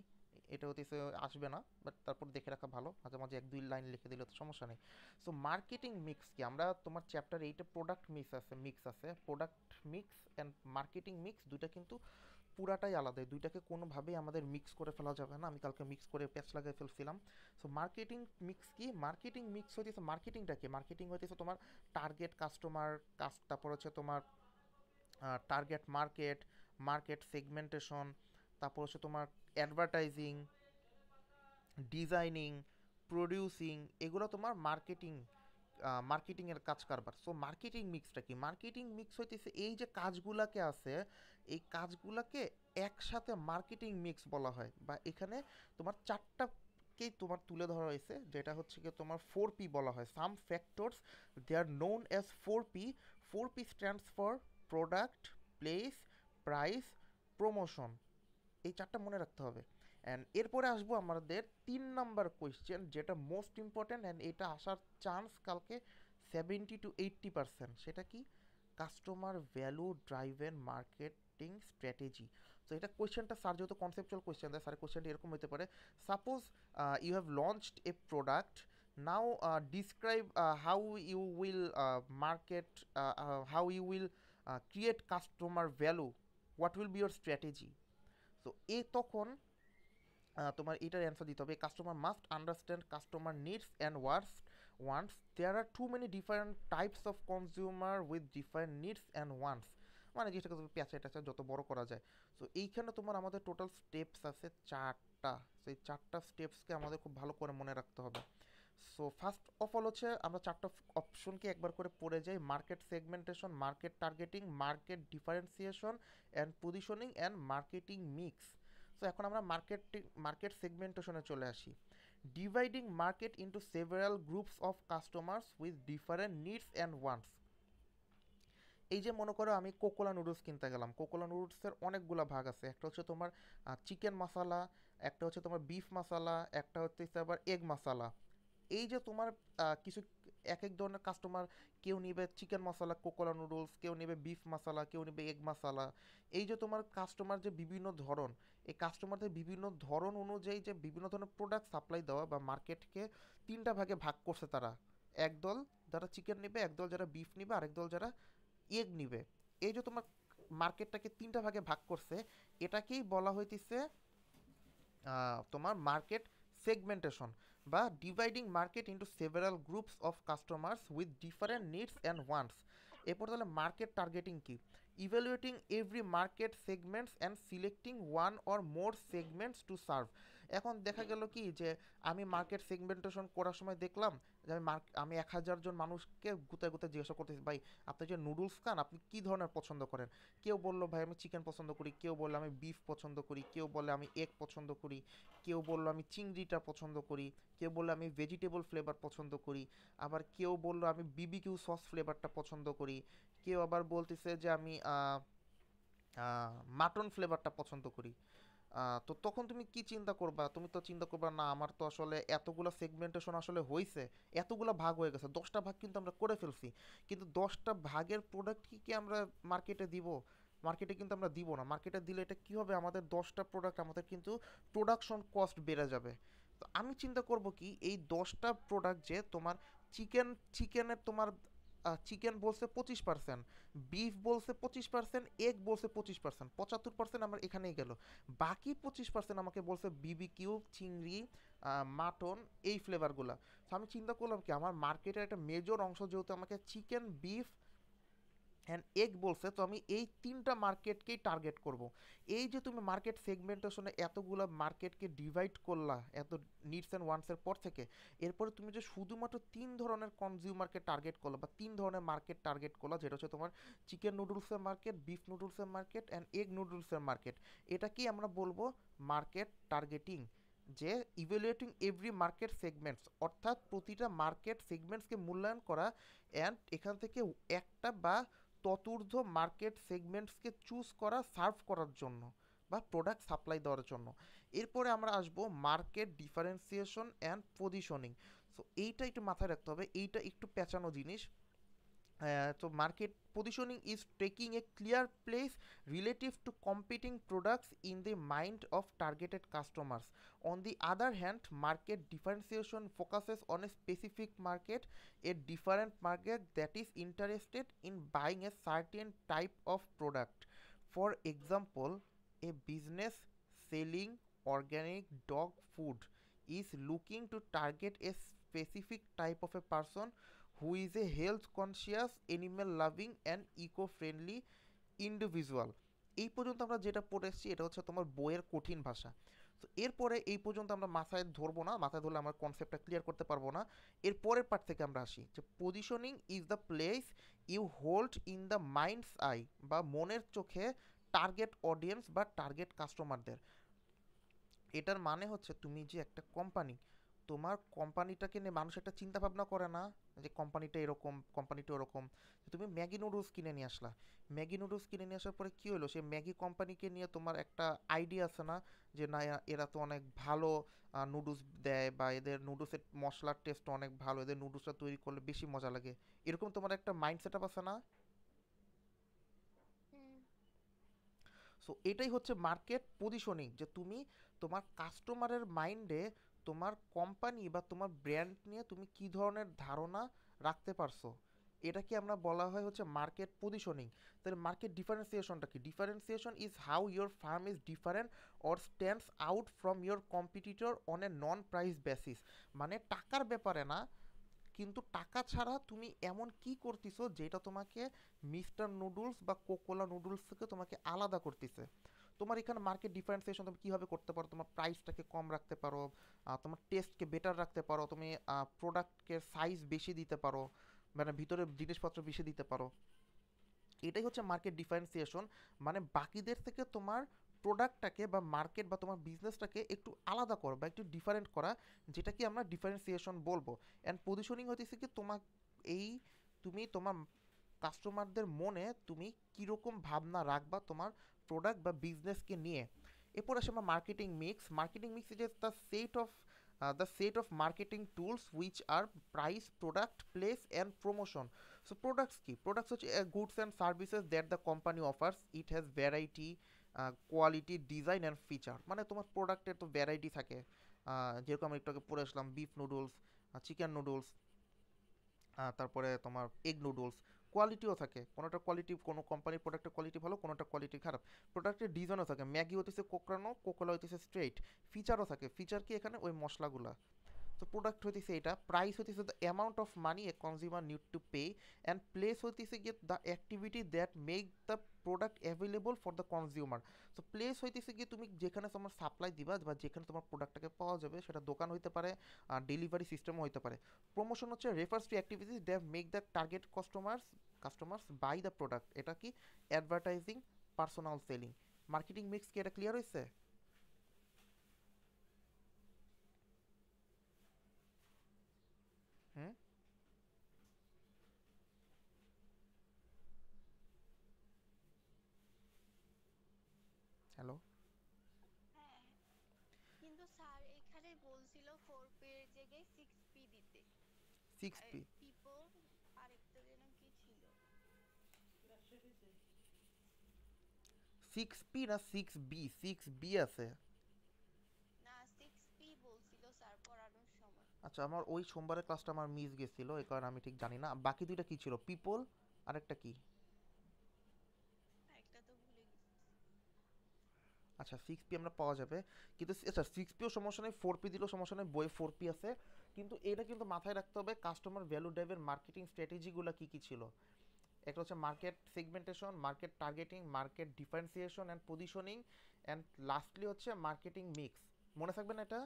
এটা হচ্ছে আসবে না, বাট তারপর দেখে রাখা ভালো, মাঝে মাঝে এক দুই লাইন লিখে দিলে তো সমস্যা নেই। সো মার্কেটিং মিক্স কি, আমরা তোমার চ্যাপ্টার এইটা প্রোডাক্ট মিক্স আছে product mix and marketing mix, দুইটা কিন্তু পুরাটাই আলাদা, এই দুইটাকে কোনোভাবেই আমাদের মিক্স করে ফেলা যাবে না, আমি কালকে মিক্স করে প্যাচ লাগাই ফেলছিলাম। সো মার্কেটিং মিক্স কি, মার্কেটিং মিক্স হইতেছে, মার্কেটিংটা কি, মার্কেটিং হইতেছে তোমার টার্গেট কাস্টমার, তারপর হচ্ছে তোমার টার্গেট মার্কেট, মার্কেট সেগমেন্টেশন, তারপর হচ্ছে তোমার অ্যাডভার্টাইজিং, ডিজাইনিং, প্রডিউসিং, এগুলো তোমার মার্কেটিং, মার্কেটিংয়ের কাজ কারবার। সো মার্কেটিং মিক্সটা কি, মার্কেটিং মিক্স হইতেছে এই যে কাজগুলাকে আছে, এই কাজগুলাকে একসাথে মার্কেটিং মিক্স বলা হয়, বা এখানে তোমার চারটাকেই তোমার তুলে ধরা হয়েছে, যেটা হচ্ছে কি তোমার 4P বলা হয়, some factors they are known as 4P। 4P stands for product, place, price, promotion. এই চারটা মনে রাখতে হবে। অ্যান্ড এরপরে আসবো আমাদের 3 নাম্বার কোয়েশ্চেন, যেটা মোস্ট ইম্পর্ট্যান্ট অ্যান্ড এটা আসার চান্স কালকে 70 to 80%। সেটা কি, customer value driven marketing strategy. তো এটা কোয়েশ্চেনটা স্যার যেহেতু কনসেপচুয়াল কোয়েশ্চেন দেয়, স্যারের কোয়েশ্চেনটা এরকম হতে পারে, suppose you have launched a product, now describe how you will market, how you will create customer value, what will be your strategy. তো এ তখন তোমার এটার অ্যান্সার দিতে হবে, customer must understand customer needs and wants, there are too many different types of consumer with different needs and wants, মানে যেটাকে তুমি প্যাঁচা ট্যাচা যত বড় করা যায়। সো এইখানে তোমার আমাদের টোটাল স্টেপস আছে চারটা, সেই চারটা স্টেপসকে আমাদের খুব ভালো করে মনে রাখতে হবে। সো ফার্স্ট অফ অল হচ্ছে আমরা চারটা অপশনকে একবার করে পড়ে যাই, market segmentation, market targeting, market differentiation and positioning and marketing mix. So এখন আমরা মার্কেট সেগমেন্টেশনে চলে আসি। Dividing market into several groups of customers with different needs and wants. এই যে মনে করো আমি কোকোলা নুডলস কিনতে গেলাম, কোকোলা নুডলসের অনেকগুলো ভাগ আছে, একটা হচ্ছে তোমার চিকেন মশলা, একটা হচ্ছে তোমার বিফ মশলা, একটা হচ্ছে আবার এগ মশলা। এই যে তোমার কিছু এক এক ধরনের কাস্টমার, কেউ নিবে চিকেন মশলা কোকোলা নুডলস, কেউ নিবে বিফ মশলা, কেউ নিবে এগ মশলা। এই যে তোমার কাস্টমার যে বিভিন্ন ধরন, এই কাস্টমারদের বিভিন্ন ধরন অনুযায়ী যে বিভিন্ন ধরনের প্রোডাক্ট সাপ্লাই দেওয়া বা মার্কেটকে তিনটা ভাগে ভাগ করছে তারা, একদল যারা চিকেন নেবে, একদল যারা বিফ নিবে, আরেক দল যারা এগ নিবে। এই যে তোমার মার্কেটটাকে তিনটা ভাগে ভাগ করছে, এটাকেই বলা হইতেছে তোমার মার্কেট সেগমেন্টেশন, বা dividing market into several groups of customers with different needs and wants. এরপর তাহলে মার্কেট টার্গেটিং কি, evaluating every market segments and selecting one or more segments to serve. এখন দেখা গেল কি যে আমি মার্কেট সেগমেন্টেশন করার সময় দেখলাম যে আমি 1000 জন মানুষকে গুতায় গুতায় জিজ্ঞাসা করতেছি, ভাই আপনি যে নুডলস খান আপনি কী ধরনের পছন্দ করেন। কেউ বললো ভাই আমি চিকেন পছন্দ করি, কেউ বললো আমি বিফ পছন্দ করি, কেউ বলে আমি এগ পছন্দ করি, কেউ বললো আমি চিংড়িটা পছন্দ করি, কেউ বললো আমি ভেজিটেবল ফ্লেভার পছন্দ করি, আবার কেউ বললো আমি বিবিকিউ সস ফ্লেভারটা পছন্দ করি, কেউ আবার বলতেছে যে আমি মাটন ফ্লেভারটা পছন্দ করি। তো তখন তুমি কি চিন্তা করবা, তুমি তো চিন্তা করবা না আমার তো আসলে এতগুলো সেগমেন্টেশন আসলে হয়েছে, এতগুলো ভাগ হয়ে গেছে, 10টা ভাগ কিন্তু আমরা করে ফেলছি, কিন্তু 10টা ভাগের প্রোডাক্ট কি আমরা মার্কেটে দিব, মার্কেটে কিন্তু আমরা দিব না, মার্কেটে দিলে এটা কি হবে, আমাদের 10টা প্রোডাক্ট আমাদের কিন্তু প্রোডাকশন কস্ট বেড়ে যাবে। তো আমি চিন্তা করব কি এই 10টা প্রোডাক্ট যে তোমার চিকেনের তোমার চিকেন বলছে 25%, বিফ বলছে 25%, এগ বলছে 25%, 75% আমার এখানেই গেল, বাকি 25% আমাকে বলছে বিবিকিউ, চিংড়ি, মাটন, এই ফ্লেভারগুলা। তো আমি চিন্তা করলাম কি আমার মার্কেটের একটা মেজর অংশ যেহেতু আমাকে চিকেন, বিফ অ্যান্ড এগ বলছে, তো আমি এই তিনটা মার্কেটকেই টার্গেট করব। এই যে তুমি মার্কেট সেগমেন্টেশনে এতগুলো মার্কেটকে ডিভাইড করলা এত নিডস অ্যান্ড ওয়ান্টসের পর থেকে, এরপরে তুমি যে শুধুমাত্র 3 ধরনের কনজিউমারকে টার্গেট করলা বা 3 ধরনের মার্কেট টার্গেট করলা, যেটা হচ্ছে তোমার চিকেন নুডলসের মার্কেট, বিফ নুডলসের মার্কেট অ্যান্ড এগ নুডলসের মার্কেট, এটাকেই আমরা বলবো মার্কেট টার্গেটিং। যে ইভ্যালুয়েটিং এভরি মার্কেট সেগমেন্টস, অর্থাৎ প্রতিটা মার্কেট সেগমেন্টসকে মূল্যায়ন করা, অ্যান্ড এখান থেকে একটা বা ততূর্ধ্ব মার্কেট সেগমেন্টসকে চুজ করা সার্ভ করার জন্য বা প্রোডাক্ট সাপ্লাই দেওয়ার জন্য। এরপরে আমরা আসবো market differentiation and positioning. So এইটা একটু মাথায় রাখতে হবে, এইটা একটু পেঁচানো জিনিস। So market positioning is taking a clear place relative to competing products in the mind of targeted customers. On the other hand, market differentiation focuses on a specific market, a different market that is interested in buying a certain type of product. For example, a business selling organic dog food is looking to target a specific type of a person who is a health conscious, animal loving and eco friendly individual. এই পর্যন্ত আমরা যেটা পড়ে এসেছি এটা হচ্ছে তোমার বইয়ের কঠিন ভাষা। তো এরপরে এই পর্যন্ত আমরা মাথায় ধরবো না, মাথায় ধরলে আমরা কনসেপ্টটা ক্লিয়ার করতে পারবো না। এর পরের পার্ট থেকে আমরা আসি যে positioning is the place you hold in the mind's eye, বা মনের চোখে টার্গেট অডিয়েন্স বা টার্গেট কাস্টমারদের। এটার মানে হচ্ছে তুমি যে একটা কোম্পানি, তোমার কোম্পানিটাকে নিয়ে মানুষ একটা চিন্তা ভাবনা করে না যে কোম্পানিটা এরকম কোম্পানিটা ওরকম। তুমি ম্যাগি নুডলস কিনে নিয়ে আসলা, ম্যাগি নুডলস কিনে নিয়ে আসার পরে কী হলো, সেই ম্যাগি কোম্পানিকে নিয়ে তোমার একটা আইডিয়া আছে না যে না এরা তো অনেক ভালো নুডলস দেয়, বা এদের নুডলসের মশলার টেস্ট অনেক ভালো, এদের নুডলসটা তৈরি করলে বেশি মজা লাগে, এরকম তোমার একটা মাইন্ড সেট আপ আছে না? হুম। সো এটাই হচ্ছে মার্কেট পজিশনিং, যে তুমি তোমার কাস্টমারের মাইন্ডে তোমার কোম্পানি বা তোমার ব্র্যান্ড নিয়ে তুমি কি ধরনের ধারণা রাখতে পারছো, এটাকে আমরা বলা হয় হচ্ছে মার্কেট পজিশনিং। তাহলে মার্কেট ডিফারেন্সিয়েশনটা কি? Differentiation is how your farm is different or stands out from your competitor on a non price basis. মানে টাকার ব্যাপারে না, কিন্তু টাকা ছাড়া তুমি এমন কি করতেছো যেটা তোমাকে মিস্টার নুডলস বা কোকোলা নুডলস থেকে তোমাকে আলাদা করতেছে। তোমার এখানে মার্কেট ডিফারেন্সিয়েশন তুমি কীভাবে করতে পারো, তোমার প্রাইসটাকে কম রাখতে পারো, তোমার টেস্টকে বেটার রাখতে পারো, তুমি প্রোডাক্টের সাইজ বেশি দিতে পারো, মানে ভিতরে জিনিসপত্র বেশি দিতে পারো। এটাই হচ্ছে মার্কেট ডিফারেন্সিয়েশন। মানে বাকিদের থেকে তোমার প্রোডাক্টটাকে বা মার্কেট বা তোমার বিজনেসটাকে একটু আলাদা করা বা একটু ডিফারেন্ট করা, যেটাকে আমরা ডিফারেন্সিয়েশন বলবো। অ্যান্ড পজিশনিং হচ্ছে কি তোমার এই তুমি তোমার কাস্টমারদের মনে তুমি কীরকম ভাবনা রাখবা তোমার প্রোডাক্ট বা বিজনেসকে নিয়ে। এরপর আসে আমরা marketing mix. Marketing mix is the set of marketing tools which are price, product, place and promotion. So products কি? প্রোডাক্টস হচ্ছে goods and services that the company offers, it has variety, quality, design and feature. মানে তোমার প্রোডাক্টের তো variety থাকে, যেরকম আমি একটু আগে পড়ে আসলাম বিফ নুডলস, চিকেন নুডলস, তারপরে তোমার এগ নুডলস। কোয়ালিটিও থাকে, কোনোটা কোয়ালিটি, কোনো কোম্পানির প্রোডাক্টের কোয়ালিটি ভালো, কোনোটা কোয়ালিটি খারাপ। প্রোডাক্টের ডিজাইনও থাকে, ম্যাগি হতেছে কোকড়ানো, কোকোলা হইতেছে স্ট্রেইট। ফিচারও থাকে, ফিচার কি এখানে ওই মশলাগুলা। তো প্রোডাক্ট হইতেছে এটা, প্রাইস হইতেছে the amount of money A consumer need to pay, and place হইতেছে গিয়ে the activity that make the product available for the consumer. তো প্লেস হইতেছে গিয়ে তুমি যেখানে তোমার সাপ্লাই দিবা বা যেখানে তোমার প্রোডাক্টটাকে পাওয়া যাবে, সেটা দোকান হইতে পারে, ডেলিভারি সিস্টেমও হইতে পারে। প্রমোশন হচ্ছে refers to activities that make the target customers buy the product. এটা কি? Advertising, personal selling. Marketing mix কি এটা ক্লিয়ার হয়েছে? হুম। হ্যালো। হ্যাঁ, কিন্তু স্যার এখানে বলছিল 4P এর জায়গায় 6P দিতে। Six P? পিপল, আরেকটা যেন কি ছিল? সিক্স পি না সিক্স বি? সিক্স বি আছে। না, 6P বলছিল স্যার পড়ানোর সময়। আচ্ছা, আমার ওই সোমবারের ক্লাসটা আমার মিস গেছিল, এই কারণে আমি ঠিক জানি না বাকি দুইটা কি ছিল, পিপল আর একটা কি। একটা তো ভুলে গেছি। আচ্ছা, সিক্স পি আমরা পাওয়া যাবে, কিন্তু আচ্ছা সিক্স পিও সমস্যা নেই, ফোর পি দিলেও সমস্যা নেই, বই ফোর পি আছে। কিন্তু এটা কিন্তু মাথায় রাখতে হবে কাস্টমার ভ্যালু ড্রাইভের মার্কেটিং স্ট্র্যাটেজিগুলো কী কী ছিল। একটা হচ্ছে market segmentation, market targeting, market differentiation and positioning, and lastly হচ্ছে মার্কেটিং মিক্স। মনে থাকবে না এটা?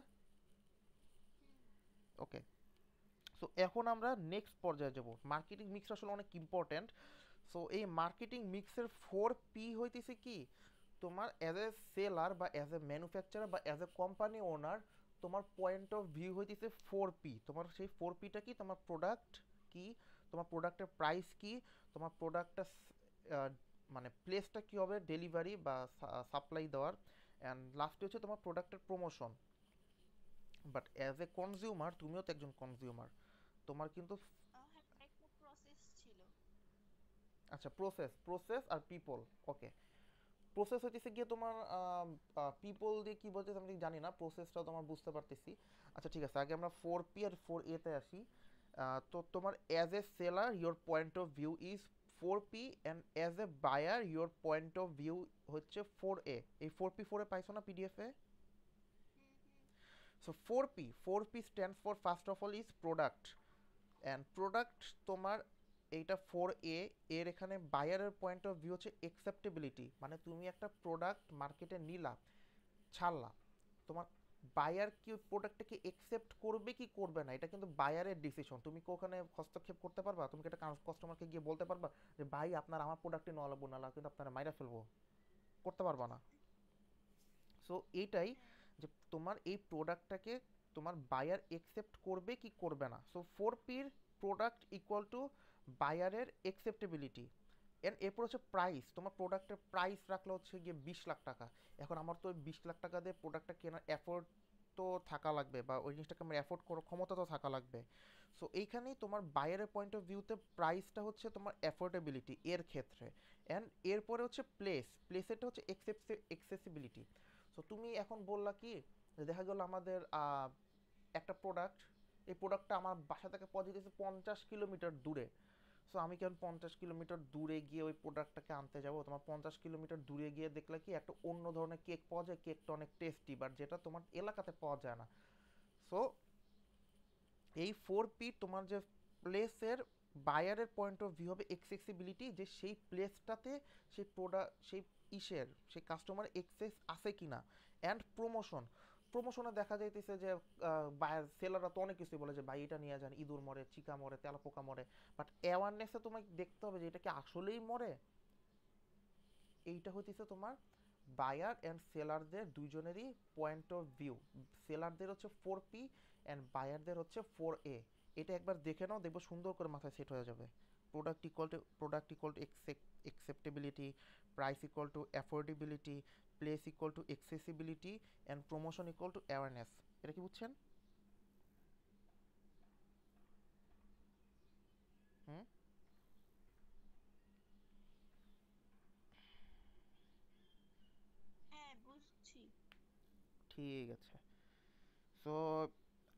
ওকে। সো এখন আমরা নেক্সট পর্যায়ে যাব। মার্কেটিং মিক্স আসলে অনেক ইম্পর্ট্যান্ট। সো এই মার্কেটিং মিক্সের ফোর পি হইতেছে কি, তোমার অ্যাজ এ সেলার বা অ্যাজ এ ম্যানুফ্যাকচারার বা অ্যাজ এ কোম্পানি ওনার, তোমার পয়েন্ট অফ ভিউ হইতেছে ফোর পি। তোমার সেই ফোর পিটা কি? তোমার প্রোডাক্ট কি, তোমার প্রোডাক্টের প্রাইস কি, তোমার প্রোডাক্টটা মানে প্লেসটা কী হবে ডেলিভারি বা সাপ্লাই দেওয়ার, অ্যান্ড লাস্টে হচ্ছে তোমার প্রোডাক্টের promotion. But as a consumer, তুমিও তো একজন কনজিউমার, তোমার কিন্তু হ্যাঁ, একটা প্রসেস ছিল। আচ্ছা, প্রসেস প্রসেস আর পিপল। ওকে, প্রসেস হইতেছে গিয়ে তোমার পিপল দিয়ে কি বলতে আমি ঠিক জানি না, প্রসেসটাও তোমার বুঝতে পারতেছি। আচ্ছা ঠিক আছে, আগে আমরা 4P আর 4A তে আসি। তো তোমার as a seller your point of view is 4P, and as a buyer your point of view হচ্ছে 4A। এই 4P 4A পাইছো না পিডিএফে? হুম হুম। So 4P stands for first of all is product, and product তোমার এইটা 4A এর এখানে বায়ারের পয়েন্ট অফ ভিউ হচ্ছে অ্যাকসেপ্টেবিলিটি, মানে তুমি একটা প্রোডাক্ট মার্কেটে নিলা, ছাড়লা, তোমার বায়ার কি ওই প্রোডাক্টটাকে একসেপ্ট করবে কি করবে না, এটা কিন্তু বায়ারের ডিসিশন। তুমি কি ওখানে হস্তক্ষেপ করতে পারবা? তুমি কি একটা কাস্টমারকে গিয়ে বলতে পারবা যে ভাই আপনার আমার প্রোডাক্টে নেওয়া লাগবো, না কিন্তু আপনারা মাইরা ফেলবো? করতে পারবা না। সো এইটাই, হ্যাঁ যে তোমার এই প্রোডাক্টটাকে তোমার বায়ার একসেপ্ট করবে কি করবে না। সো 4Pর প্রোডাক্ট ইকুয়াল টু বায়ারের একসেপ্টেবিলিটি। এন্ড এরপর হচ্ছে প্রাইস, তোমার প্রোডাক্টের প্রাইস রাখলে হচ্ছে গিয়ে 20 লাখ টাকা। এখন আমার তো ওই 20 লাখ টাকা দিয়ে প্রোডাক্টটা কেনার এফোর্ড তো থাকা লাগবে, বা ওই জিনিসটাকে আমার এফোর্ড করার ক্ষমতা তো থাকা লাগবে। সো এইখানেই তোমার বায়ারের পয়েন্ট অফ ভিউতে প্রাইসটা হচ্ছে তোমার অ্যাফোর্ডেবিলিটি এর ক্ষেত্রে। অ্যান্ড এরপরে হচ্ছে প্লেসেরটা হচ্ছে এক্সেসিবিলিটি। সো তুমি এখন বললা কি, যে দেখা গেল আমাদের একটা প্রোডাক্ট, এই প্রোডাক্টটা আমার বাসা থেকে পৌঁছে দিয়েছে 50 কিলোমিটার দূরে। সো আমি কেন 50 কিলোমিটার দূরে গিয়ে ওই প্রোডাক্টটাকে আনতে যাবো? তোমার 50 কিলোমিটার দূরে গিয়ে দেখলে কি একটা অন্য ধরনের কেক পাওয়া যায়, কেকটা অনেক টেস্টি, বাট যেটা তোমার এলাকাতে পাওয়া যায় না। সো এই 4P তোমার যে প্লেসের বায়ারের পয়েন্ট অফ ভিউ হবে এক্সেসিবিলিটি, যে সেই প্লেসটাতে সেই প্রোডাক্ট সেই সেই কাস্টমার এক্সেস আছে কিনা। অ্যান্ড প্রমোশনে দেখা যাইতেছে যে বায়ার সেলাররা তো অনেক কিছুই বলে যে ভাই এটা নিয়ে যান, ইঁদুর মরে, চিকা মরে, তেলাপোকা মরে, বাট অ্যাওয়ারনেসে তোমাকে দেখতে হবে যে এটা কি আসলেই মরে। এইটা হইতেছে তোমার বায়ার অ্যান্ড সেলারদের দুইজনেরই পয়েন্ট অফ ভিউ। সেলারদের হচ্ছে 4P, অ্যান্ড বায়ারদের হচ্ছে 4A। এটা একবার দেখে নাও, দেখবো সুন্দর করে মাথায় সেট হয়ে যাবে। Product equal two acceptability, price equal to affordability, place equal to accessibility, and promotion equal to awareness. এটা কি বুঝছেন? হুম। হ্যাঁ বুঝছি। ঠিক আছে। সো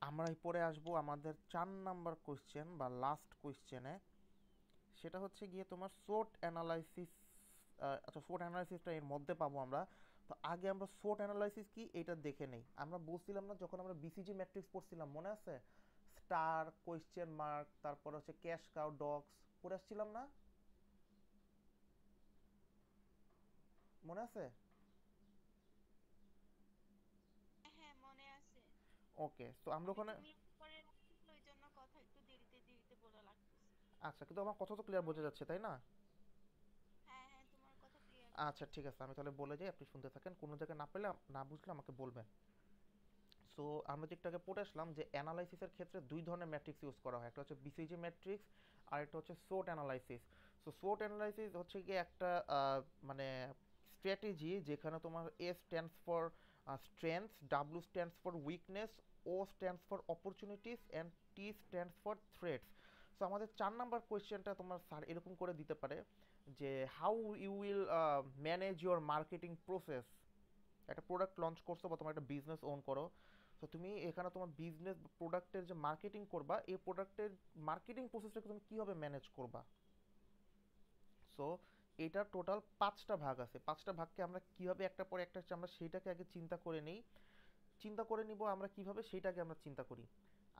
আমরা পরে আসবো আমাদের 4 নাম্বার কোশ্চেন বা লাস্ট কোশ্চেনে। সেটা হচ্ছে গিয়ে তোমার সোট অ্যানালাইসিস। আচ্ছা, সোট অ্যানালাইসিসটা এর মধ্যে পাবো আমরা। তো আগে আমরা সোট অ্যানালাইসিস কি এটা দেখে নেই। আমরা বলছিলাম না যখন আমরা বিসিজি ম্যাট্রিক্স পড়ছিলাম, মনে আছে? স্টার, কোয়েশ্চেন মার্ক, তারপর হচ্ছে ক্যাশ কাউ, ডগস পড়ে আসছিলাম না? মনে আছে? হ্যাঁ মনে আছে। ওকে, তো আমরা আমি ওখানে। তো মিস করে রাখছি, তো ওই জন্য কথা একটু দেরিতে দেরিতে বলা লাগতেছে। আচ্ছা, কিন্তু আমার কথা তো ক্লিয়ার বোঝা যাচ্ছে তাই না? হ্যাঁ হ্যাঁ, তোমার কথা ক্লিয়ার আচ্ছা বুঝতেছি। ঠিক আছে, আমি তাহলে বলে যাই, আপনি শুনতে থাকেন, কোনো জায়গায় না পেলে না বুঝলে আমাকে বলবেন। সো আমরা যে একটু আগে পড়ে আসলাম যে অ্যানালাইসিসের ক্ষেত্রে দুই ধরনের ম্যাট্রিক্স ইউজ করা হয়, একটা হচ্ছে বিসিজি ম্যাট্রিক্স, আর একটা হচ্ছে সোট অ্যানালাইসিস। সো সোট অ্যানালাইসিস হচ্ছে গিয়ে একটা মানে স্ট্র্যাটেজি যেখানে তোমার A stands for strengths, W stands for weakness, O stands for opportunities, and T stands for threats. So আমাদের 4 নাম্বার কোয়েশ্চেনটা তোমার স্যার এরকম করে দিতে পারে যে how you will manage your marketing process. একটা প্রোডাক্ট লঞ্চ করছো বা তোমার একটা বিজনেস ওন করো, তো তুমি এখানে তোমার বিজনেস প্রোডাক্টের যে মার্কেটিং করবা, এই প্রোডাক্টের মার্কেটিং প্রসেসটাকে তুমি কীভাবে ম্যানেজ করবা। সো এটার টোটাল 5টা ভাগ আছে, 5টা ভাগকে আমরা কীভাবে একটা পরে একটা হচ্ছে আমরা সেইটাকে আগে চিন্তা করে নিই। চিন্তা করে নিব আমরা কিভাবে, সেইটাকে আমরা চিন্তা করি।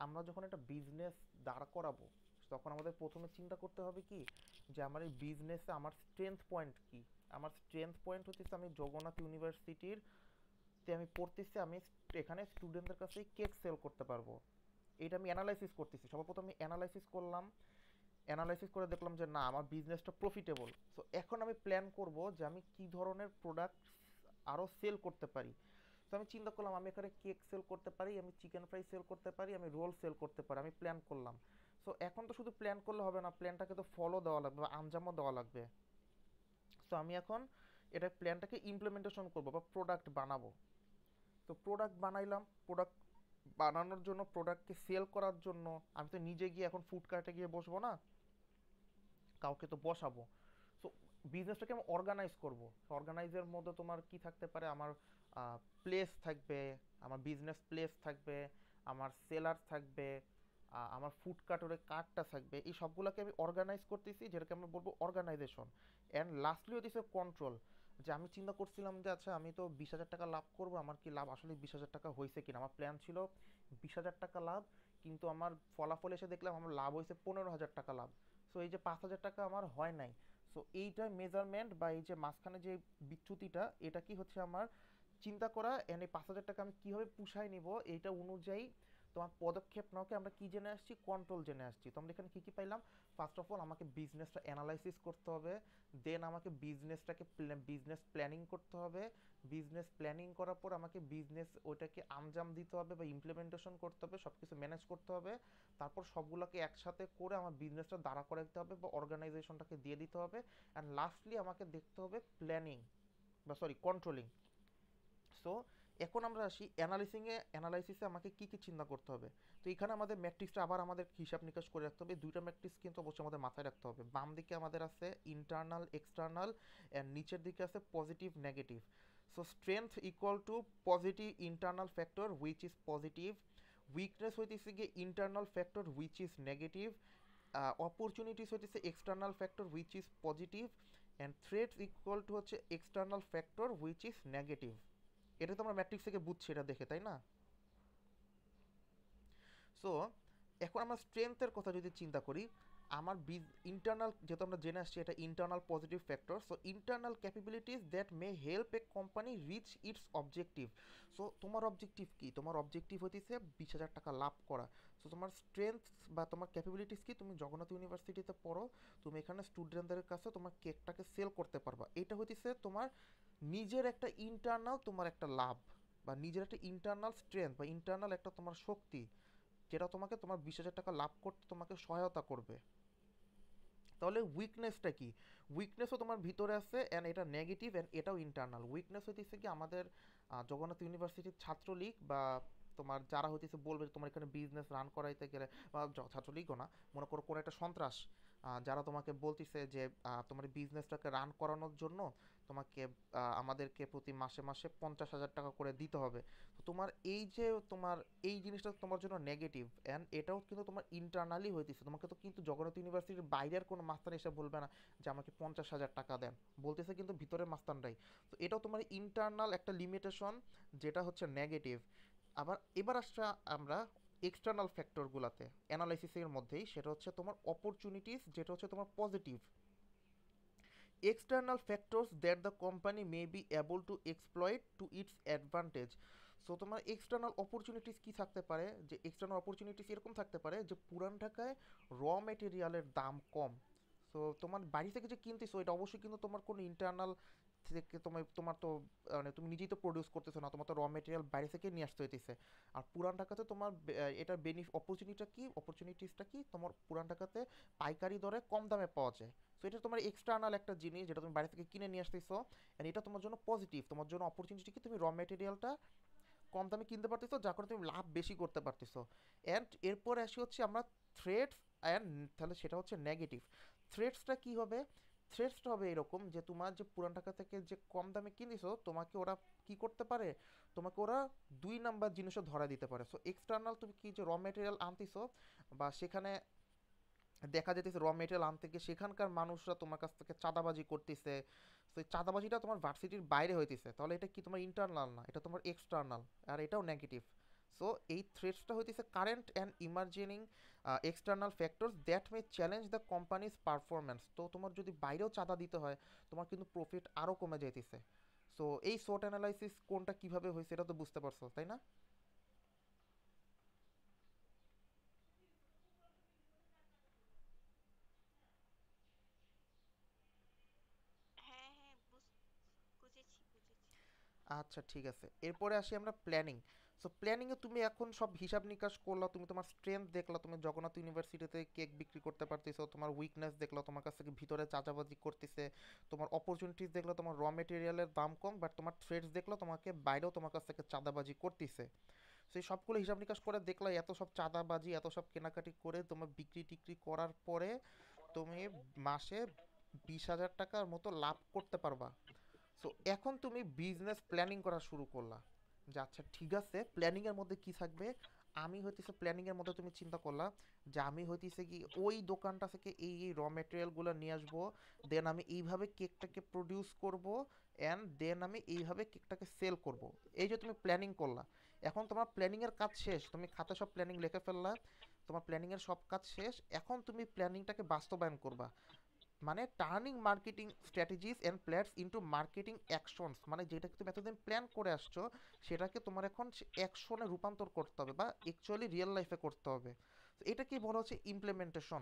আমরা যখন একটা বিজনেস দাঁড় করাবো, তখন আমাদের প্রথমে চিন্তা করতে হবে কি, যে আমার এই বিজনেসে আমার স্ট্রেংথ পয়েন্ট কি। আমার স্ট্রেংথ পয়েন্ট হচ্ছে আমি জগন্নাথ ইউনিভার্সিটির তে আমি পড়তেছি, আমি এখানে স্টুডেন্টদের কাছে কেক সেল করতে পারবো। এটা আমি অ্যানালাইসিস করতেছি, সর্বপ্রথম আমি অ্যানালাইসিস করলাম। অ্যানালাইসিস করে দেখলাম যে না, আমার বিজনেসটা প্রফিটেবল। সো এখন আমি প্ল্যান করব যে আমি কি ধরনের প্রোডাক্ট আরও সেল করতে পারি। তো আমি চিন্তা করলাম আমি এখানে কেক সেল করতে পারি, আমি চিকেন ফ্রাই সেল করতে পারি, আমি রোল সেল করতে পারি, আমি প্ল্যান করলাম। সো এখন তো শুধু প্ল্যান করলে হবে না, প্ল্যানটাকে তো ফলো দেওয়া লাগবে বা আঞ্জামও দেওয়া লাগবে। সো আমি এখন এটা প্ল্যানটাকে ইমপ্লিমেন্টেশন করবো বা প্রোডাক্ট বানাবো। তো প্রোডাক্ট বানাইলাম, প্রোডাক্ট বানানোর জন্য, প্রোডাক্টকে সেল করার জন্য আমি তো নিজে গিয়ে এখন ফুড কার্টে গিয়ে বসবো না, কাউকে তো বসাবো। বিজনেসটাকে আমি অর্গানাইজ করব। অর্গানাইজের মধ্যে তোমার কি থাকতে পারে, আমার প্লেস থাকবে, আমার বিজনেস প্লেস থাকবে, আমার সেলার থাকবে, আমার ফুড কার্টের কার্ডটা থাকবে, এই সবগুলোকে আমি অর্গানাইজ করতেছি, যেটাকে আমরা বলবো অর্গানাইজেশন। অ্যান্ড লাস্টলি হচ্ছে কন্ট্রোল। যে আমি চিন্তা করছিলাম যে আচ্ছা আমি তো 20,000 টাকা লাভ করবো, আমার কি লাভ আসলে 20,000 টাকা হয়েছে কিনা, আমার প্ল্যান ছিল 20,000 টাকা লাভ, কিন্তু আমার ফলাফল এসে দেখলাম আমার লাভ হয়েছে 15,000 টাকা লাভ। সো এই যে 5,000 টাকা আমার হয় নাই। সো এইটা মেজারমেন্ট বা এই যে মাঝখানে যে বিচ্যুতিটা, এটা কি হচ্ছে আমার চিন্তা করা, এন্ড এই 5,000 টাকা আমি কিভাবে পুষায় নিব, এইটা অনুযায়ী তোমার পদক্ষেপ নাওকে আমরা কি জেনে আসছি, কন্ট্রোল জেনে আসছি। তো আমরা এখানে কি কি পাইলাম, ফার্স্ট অফ অল আমাকে বিজনেসটা অ্যানালাইসিস করতে হবে, দেন আমাকে বিজনেস প্ল্যানিং করতে হবে, বিজনেস প্ল্যানিং করার পর আমাকে বিজনেস ওইটাকে আঞ্জাম দিতে হবে বা ইমপ্লিমেন্টেশন করতে হবে, সব কিছু ম্যানেজ করতে হবে। তারপর সবগুলোকে একসাথে করে আমার বিজনেসটা দাঁড়া করাতে হবে বা অর্গানাইজেশনটাকে দিয়ে দিতে হবে। অ্যান্ড লাস্টলি আমাকে দেখতে হবে প্ল্যানিং বা সরি কন্ট্রোলিং। সো এখন আমরা আসি অ্যানালাইসিসে আমাকে কি কি চিন্তা করতে হবে। তো এখানে আমাদের ম্যাট্রিক্সটা আবার আমাদের হিসাব নিকাশ করে রাখতে হবে, দুইটা ম্যাট্রিক্স কিন্তু অবশ্যই আমাদের মাথায় রাখতে হবে। বাম দিকে আমাদের আছে ইন্টারনাল এক্সটার্নাল, অ্যান্ড নিচের দিকে আছে positive negative. So strength equal to positive internal factor which is positive, weakness হইতেছে গিয়ে internal factor which is negative, opportunities হইতেছে external factor which is positive, and threats equal to হচ্ছে external factor which is negative. এটা তো আমরা matrix থেকে বুঝছি এটা দেখে, তাই না? সো এখন আমরা স্ট্রেংথের কথা যদি চিন্তা করি, আমার ইন্টারনাল যেহেতু আমরা জেনে আসছি এটা internal positive factor, so internal capabilities that may help a company reach its objective. So তোমার অবজেক্টিভ কি, তোমার অবজেক্টিভ হইতেছে 20,000 টাকা লাভ করা। সো তোমার স্ট্রেংথ বা তোমার ক্যাপাবিলিটিস কি, তুমি জগন্নাথ ইউনিভার্সিটিতে পড়ো, তুমি এখানে স্টুডেন্টদের কাছে তোমার কেকটাকে সেল করতে পারবা, এটা হইতেছে তোমার নিজের একটা ইন্টারনাল তোমার একটা লাভ, বা নিজের একটা ইন্টারনাল স্ট্রেংথ বা ইন্টারনাল একটা তোমার শক্তি, যেটা তোমাকে তোমার 20,000 টাকা লাভ করতে তোমাকে সহায়তা করবে। তাহলে উইকনেসটা কি, উইকনেসও তোমার ভিতরে আছে, অ্যান্ড এটা নেগেটিভ অ্যান্ড এটাও ইন্টারনাল। উইকনেস হইতেছে কি আমাদের জগন্নাথ ইউনিভার্সিটির ছাত্রলীগ বা তোমার যারা হইতেছে বলবে যে তোমার এখানে বিজনেস রান করাইতে গেলে, বা ছাত্রলীগও না, মনে করো কোনো একটা সন্ত্রাস, যারা তোমাকে বলতেছে যে তোমার বিজনেসটাকে রান করানোর জন্য তোমাকে আমাদেরকে প্রতি মাসে মাসে 50,000 টাকা করে দিতে হবে। তো তোমার এই যে তোমার এই জিনিসটা তোমার জন্য নেগেটিভ, অ্যান্ড এটাও কিন্তু তোমার ইন্টারনালি হইতেছে, তোমাকে তো কিন্তু জগন্নাথ ইউনিভার্সিটির বাইরের কোনো মাস্তান এসে বলবে না যে আমাকে 50,000 টাকা দেন, বলতেছে কিন্তু ভিতরের মাস্তানরাই। তো এটাও তোমার ইন্টারনাল একটা লিমিটেশন, যেটা হচ্ছে নেগেটিভ। আবার এবার আসছে আমরা এক্সটার্নাল ফ্যাক্টরগুলোতে অ্যানালাইসিসের মধ্যেই, সেটা হচ্ছে তোমার অপরচুনিটিস, যেটা হচ্ছে তোমার positive. External factors that the company may be able to exploit to its advantage. So তোমার এক্সটার্নাল অপরচুনিটিস কি থাকতে পারে, যে এক্সটার্নাল অপরচুনিটিস এরকম থাকতে পারে যে পুরান ঢাকায় র মেটেরিয়ালের দাম কম। সো তোমার বাড়ি থেকে যে কিনতেছো এটা অবশ্যই কিন্তু তোমার কোনো ইন্টারনাল থেকে তোমার তোমার তো মানে তুমি নিজেই তো প্রডিউস করতেছো না, তোমার তো র মেটেরিয়াল বাইরে থেকে নিয়ে আসতে হইতেছে। আর পুরান ঢাকাতে তোমার এটার অপরচুনিটিসটা কি, তোমার পুরান ঢাকাতে পাইকারি দরে কম দামে পাওয়া যায়। সো এটা তোমার এক্সটার্নাল একটা জিনিস যেটা তুমি বাইরে থেকে কিনে নিয়ে আসতেছো, এন্ড এটা তোমার জন্য পজিটিভ, তোমার জন্য অপরচুনিটি কি তুমি র মেটেরিয়ালটা কম দামে কিনতে পারতেছো, যার কারণে তুমি লাভ বেশি করতে পারতেছো। অ্যান্ড এরপরে আসি হচ্ছে আমরা থ্রেডস, অ্যান্ড তাহলে সেটা হচ্ছে নেগেটিভ। থ্রেডসটা কি হবে, থ্রেডসটা হবে এরকম যে তোমার যে পুরান ঢাকা থেকে যে কম দামে কিনেছো তোমাকে ওরা কি করতে পারে, তোমাকে ওরা দুই নাম্বার জিনিসও ধরা দিতে পারে। সো এক্সটার্নাল তুমি কি যে র মেটেরিয়াল আনতেছো, বা সেখানে দেখা যেতেছে র মেটেরিয়াল আনতে গিয়ে সেখানকার মানুষরা তোমার কাছ থেকে চাঁদাবাজি করতেছে। তো এই চাঁদাবাজিটা তোমার ভার্সিটির বাইরে হইতেছে, তাহলে এটা কি তোমার ইন্টারনাল না, এটা তোমার এক্সটার্নাল, আর এটাও নেগেটিভ। সো এই থ্রেটসটা হইতেছে current and emerging external factors that may challenge the company's performance. তো তোমার যদি বাইরেও চাঁদা দিতে হয়, তোমার কিন্তু প্রফিট আরও কমে যাইতেছে। সো এই সোট অ্যানালাইসিস কোনটা কিভাবে হয়েছে এটা তো বুঝতে পারছো, তাই না? হ্যাঁ হ্যাঁ বুঝেছি বুঝেছি। আচ্ছা ঠিক আছে, এরপরে আসি আমরা প্ল্যানিং। সো প্ল্যানিংয়ে তুমি এখন সব হিসাব নিকাশ করলা, তুমি তোমার স্ট্রেংথ দেখলা, তুমি জগন্নাথ ইউনিভার্সিটিতে কেক বিক্রি করতে পারতেছো, তোমার উইকনেস দেখলা, তোমার কাছ থেকে ভিতরে চাঁদাবাজি করতেছে, তোমার অপরচুনিটিস দেখলা, তোমার র মেটেরিয়ালের দাম কম, বাট তোমার থ্রেডস দেখলা তোমাকে বাইরেও তোমার কাছ থেকে চাঁদাবাজি করতেছে। সেই সবগুলো হিসাব নিকাশ করে দেখলা এত সব চাঁদাবাজি এত সব কেনাকাটি করে তোমার বিক্রি টিক্রি করার পরে তুমি মাসে 20,000 টাকার মতো লাভ করতে পারবা। সো এখন তুমি বিজনেস প্ল্যানিং করা শুরু করলা, যে আচ্ছা ঠিক আছে প্ল্যানিংয়ের মধ্যে কি থাকবে। আমি হইতেছে প্ল্যানিংয়ের মধ্যে তুমি চিন্তা করলা যে আমি হইতেছে কি ওই দোকানটা থেকে এই র মেটেরিয়ালগুলো নিয়ে আসবো, দেন আমি এইভাবে কেকটাকে প্রডিউস করব, অ্যান্ড দেন আমি এইভাবে কেকটাকে সেল করব। এই যে তুমি প্ল্যানিং করলা, এখন তোমার প্ল্যানিংয়ের কাজ শেষ, তুমি খাতা সব প্ল্যানিং লিখে ফেললা, তোমার প্ল্যানিংয়ের সব কাজ শেষ, এখন তুমি প্ল্যানিংটাকে বাস্তবায়ন করবা। মানে turning marketing strategies and plans into marketing actions, মানে যেটাকে তুমি এতদিন প্ল্যান করে আসছো সেটাকে তোমার এখন অ্যাকশনে রূপান্তর করতে হবে বা অ্যাকচুয়ালি রিয়েল লাইফে করতে হবে। তো এটা কি বলা হচ্ছে ইমপ্লিমেন্টেশন।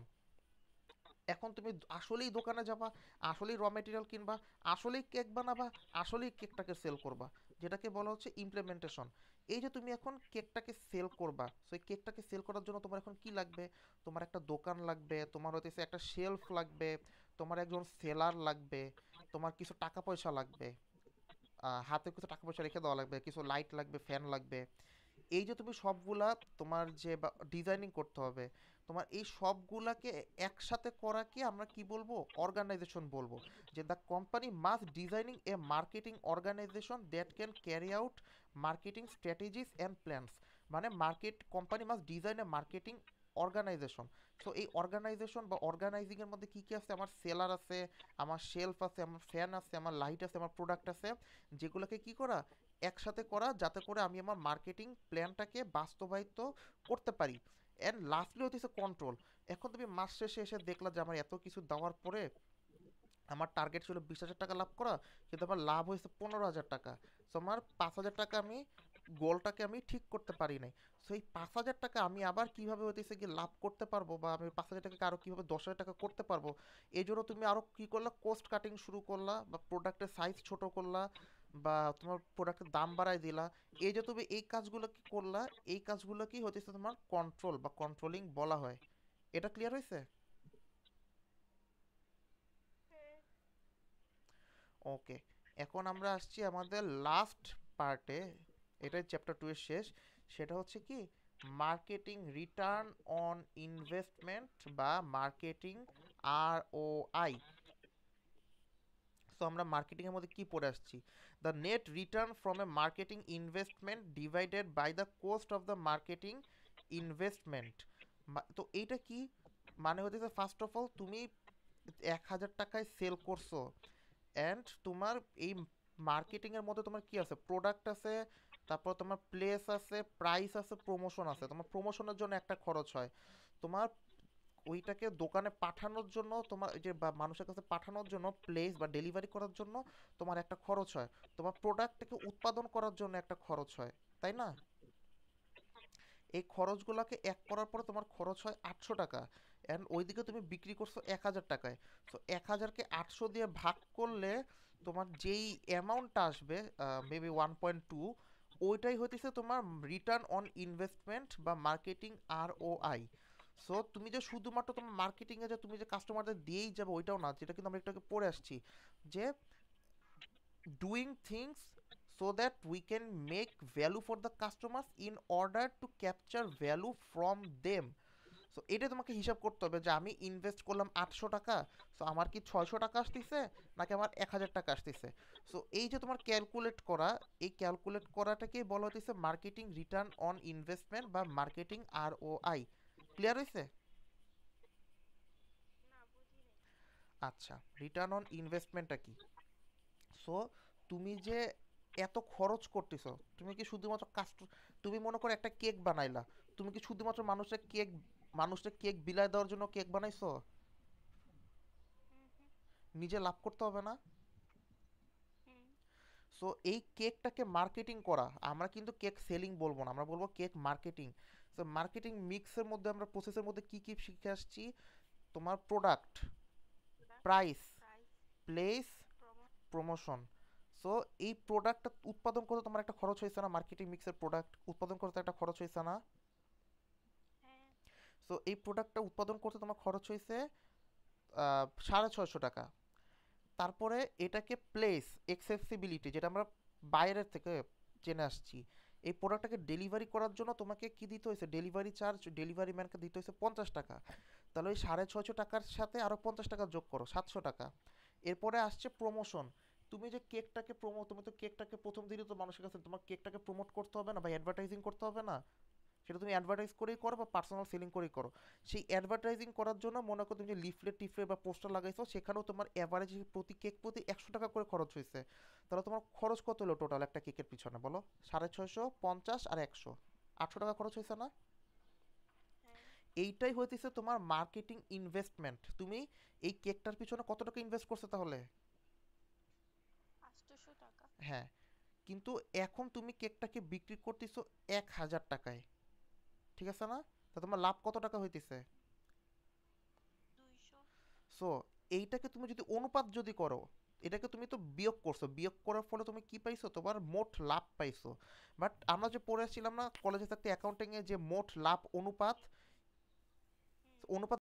এখন তুমি আসলেই দোকানে যাবা, আসলেই র মেটেরিয়াল কিনবা, আসলেই কেক বানাবা, আসলেই কেকটাকে সেল করবা, যেটাকে বলা হচ্ছে ইমপ্লিমেন্টেশন। এই যে তুমি এখন কেকটাকে সেল করবা, সো এই কেকটাকে সেল করার জন্য তোমার এখন কি লাগবে? তোমার একটা দোকান লাগবে, তোমার হচ্ছে একটা শেলফ লাগবে, তোমার একজন সেলার লাগবে, তোমার কিছু টাকা পয়সা লাগবে, হাতে কিছু টাকা পয়সা রেখে দেওয়া লাগবে, কিছু লাইট লাগবে, ফ্যান লাগবে। এই যে তুমি সবগুলা তোমার যে ডিজাইনিং করতে হবে, তোমার এই সবগুলাকে একসাথে করাকে আমরা কি বলবো? অর্গানাইজেশন বলবো। যে the company must designing a marketing organisation that can carry out marketing strategies and plans. মানে company must design a marketing organisation. So এই অর্গানাইজেশন বা অর্গানাইজিং এর মধ্যে কি কি আছে? আমার সেলার আছে, আমার শেলফ আছে, আমার ফ্যান আছে, আমার লাইট আছে, আমার প্রোডাক্ট আছে, যেগুলোকে কি করা? একসাথে করা, যাতে করে আমি আমার মার্কেটিং প্ল্যানটাকে বাস্তবায়িত করতে পারি। অ্যান্ড লাস্টলি হচ্ছে কন্ট্রোল। এখন তুমি মাস শেষে এসে দেখলা যে আমার এত কিছু দেওয়ার পরে আমার টার্গেট ছিল 20,000 টাকা লাভ করা, কিন্তু আমার লাভ হয়েছে 15,000 টাকা। সো আমার 5,000 টাকা আমি গোলটাকে আমি ঠিক করতে পারি নাই। সো এই 5,000 টাকা আমি আবার কিভাবে হইতেছে কি লাভ করতে পারবো, বা আমি 5,000 টাকাকে আরো কিভাবে 10,000 টাকা করতে পারবো, এই জন্য তুমি আরো কি করলা? কোস্ট কাটিং শুরু করলা, বা প্রোডাক্টের সাইজ ছোট করলা, বা তোমার প্রোডাক্টের দাম বাড়াই দিলা। এই যে তুমি এই কাজগুলো কি করলা, এই কাজগুলো কি হইতেছে তোমার কন্ট্রোল বা কন্ট্রোলিং বলা হয়। এটা ক্লিয়ার হয়েছে? হ্যাঁ। ওকে, এখন আমরা আসছি আমাদের লাস্ট পার্টে, এটাই চ্যাপ্টার 2 এর শেষ। সেটা হচ্ছে কি মার্কেটিং রিটার্ন অন ইনভেস্টমেন্ট বা মার্কেটিং ROI। সো আমরা মার্কেটিংয়ের মধ্যে কি পড়ে আসছি? The net return from a marketing investment divided by the cost of the marketing investment. তো এইটা কি মানে হচ্ছে? ফার্স্ট অফ অল তুমি 1,000 টাকায় সেল করছো, অ্যান্ড তোমার এই মার্কেটিং এর মধ্যে তোমার কি আছে? প্রোডাক্ট আছে, তারপর তোমার প্লেস আছে, প্রাইস আছে, প্রমোশন আছে। তোমার প্রমোশনের জন্য একটা খরচ হয়, তোমার ওইটাকে দোকানে পাঠানোর জন্য, তোমার এই যে বা মানুষের কাছে পাঠানোর জন্য, প্লেস বা ডেলিভারি করার জন্য তোমার একটা খরচ হয়, তোমার প্রোডাক্টটাকে উৎপাদন করার জন্য একটা খরচ হয়, তাই না? এই খরচগুলোকে এক করার পরে তোমার খরচ হয় 800 টাকা, অ্যান্ড ওইদিকে তুমি বিক্রি করছো 1,000 টাকায়। সো 1,000-কে 800 দিয়ে ভাগ করলে তোমার যেই অ্যামাউন্টটা আসবে, মেবি 1.2, ওইটাই হইতেছে তোমার রিটার্ন অন ইনভেস্টমেন্ট বা মার্কেটিং ROI। সো তুমি যে শুধুমাত্র তোমার মার্কেটিংয়ে যে তুমি যে কাস্টমারদের দিয়েই যাবে ওইটাও না, যেটা কিন্তু আমরা একটু আগে পড়ে আসছি, যে doing things so that we can make value for the customers in order to capture value from them. So এটা তোমাকে হিসাব করতে হবে যে আমি ইনভেস্ট করলাম 800 টাকা, সো আমার কি 600 টাকা আসতেছে, নাকি আমার 1,000 টাকা আসতেছে। সো এই যে তোমার ক্যালকুলেট করা, এই ক্যালকুলেট করাটাকেই বলা হচ্ছে মার্কেটিং রিটার্ন অন ইনভেস্টমেন্ট বা মার্কেটিং ROI। ক্লিয়ার হয়েছে? না, বুঝি নাই। আচ্ছা, রিটার্ন অন ইনভেস্টমেন্টটা কি? সো তুমি যে এত খরচ করতেছো, তুমি কি শুধুমাত্র তুমি মনে করো একটা কেক বানাইলা, তুমি কি শুধুমাত্র মানুষের কেক বিলায় দেওয়ার জন্য কেক বানাইছো? হুম হুম। নিজে লাভ করতে হবে না? হুম। সো এই কেকটাকে মার্কেটিং করা, আমরা কিন্তু কেক সেলিং বলবো না, আমরা বলবো কেক মার্কেটিং। সো মার্কেটিং মিক্সের মধ্যে আমরা প্রসেসের মধ্যে কি কি শিখে আসছি? তোমার product, price, price, place, promo. Promotion. So এই প্রোডাক্টটা উৎপাদন করতে তোমার একটা খরচ হয়েছে না? মার্কেটিং মিক্সের প্রোডাক্ট উৎপাদন করতে একটা খরচ হয়েছে না? হ্যাঁ। সো এই প্রোডাক্টটা উৎপাদন করতে তোমার খরচ হয়েছে 650 টাকা। তারপরে এটাকে প্লেস, এক্সেসিবিলিটি, যেটা আমরা বাইরের থেকে জেনে আসছি, এই প্রোডাক্টটাকে ডেলিভারি করার জন্য তোমাকে কি দিতে হয়েছে? ডেলিভারি চার্জ, ডেলিভারি ম্যানকে দিতে হয়েছে 50 টাকা। তাহলে ওই 650 টাকার সাথে আরো 50 টাকা যোগ করো, 700 টাকা। এরপরে আসছে প্রমোশন। তুমি যে কেকটাকে তুমি তো কেকটাকে প্রথম দিনই তো মানুষের কাছে তোমার কেকটাকে প্রমোট করতে হবে না বা অ্যাডভার্টাইজিং করতে হবে না? সেটা তুমি অ্যাডভার্টাইজ করেই করো বা পার্সোনাল সেলিং করেই করো। সেই অ্যাডভার্টাইজিং করার জন্য মনে করো তুমি যে লিফলেট টিফলেট বা পোস্টার লাগাইছো, সেখানেও তোমার অ্যাভারেজ প্রতি কেক প্রতি 100 টাকা করে খরচ হয়েছে। তাহলে তোমার খরচ কত হলো টোটাল একটা কেকের পিছনে বলো? 650, 50 আর 100, 800 টাকা খরচ হয়েছে না? হ্যাঁ। এইটাই হইতেছে তোমার মার্কেটিং ইনভেস্টমেন্ট। তুমি এই কেকটার পিছনে কত টাকা ইনভেস্ট করছো তাহলে? 800 টাকা। হ্যাঁ, কিন্তু এখন তুমি কেকটাকে বিক্রি করতেছো 1000 টাকায়, ঠিক আছে না? তা তোমার লাভ কত টাকা হইতেছে? 200। সো এইটাকে তুমি যদি অনুপাত যদি করো, এটাকে তুমি তো বিয়োগ করছো, বিয়োগ করার ফলে তুমি কি পাইছো? তোমার মোট লাভ পাইছো। বাট আমরা যে পড়েছিলাম না কলেজে থাকতে অ্যাকাউন্টিং এ, যে মোট লাভ অনুপাত, হুম। অনুপাত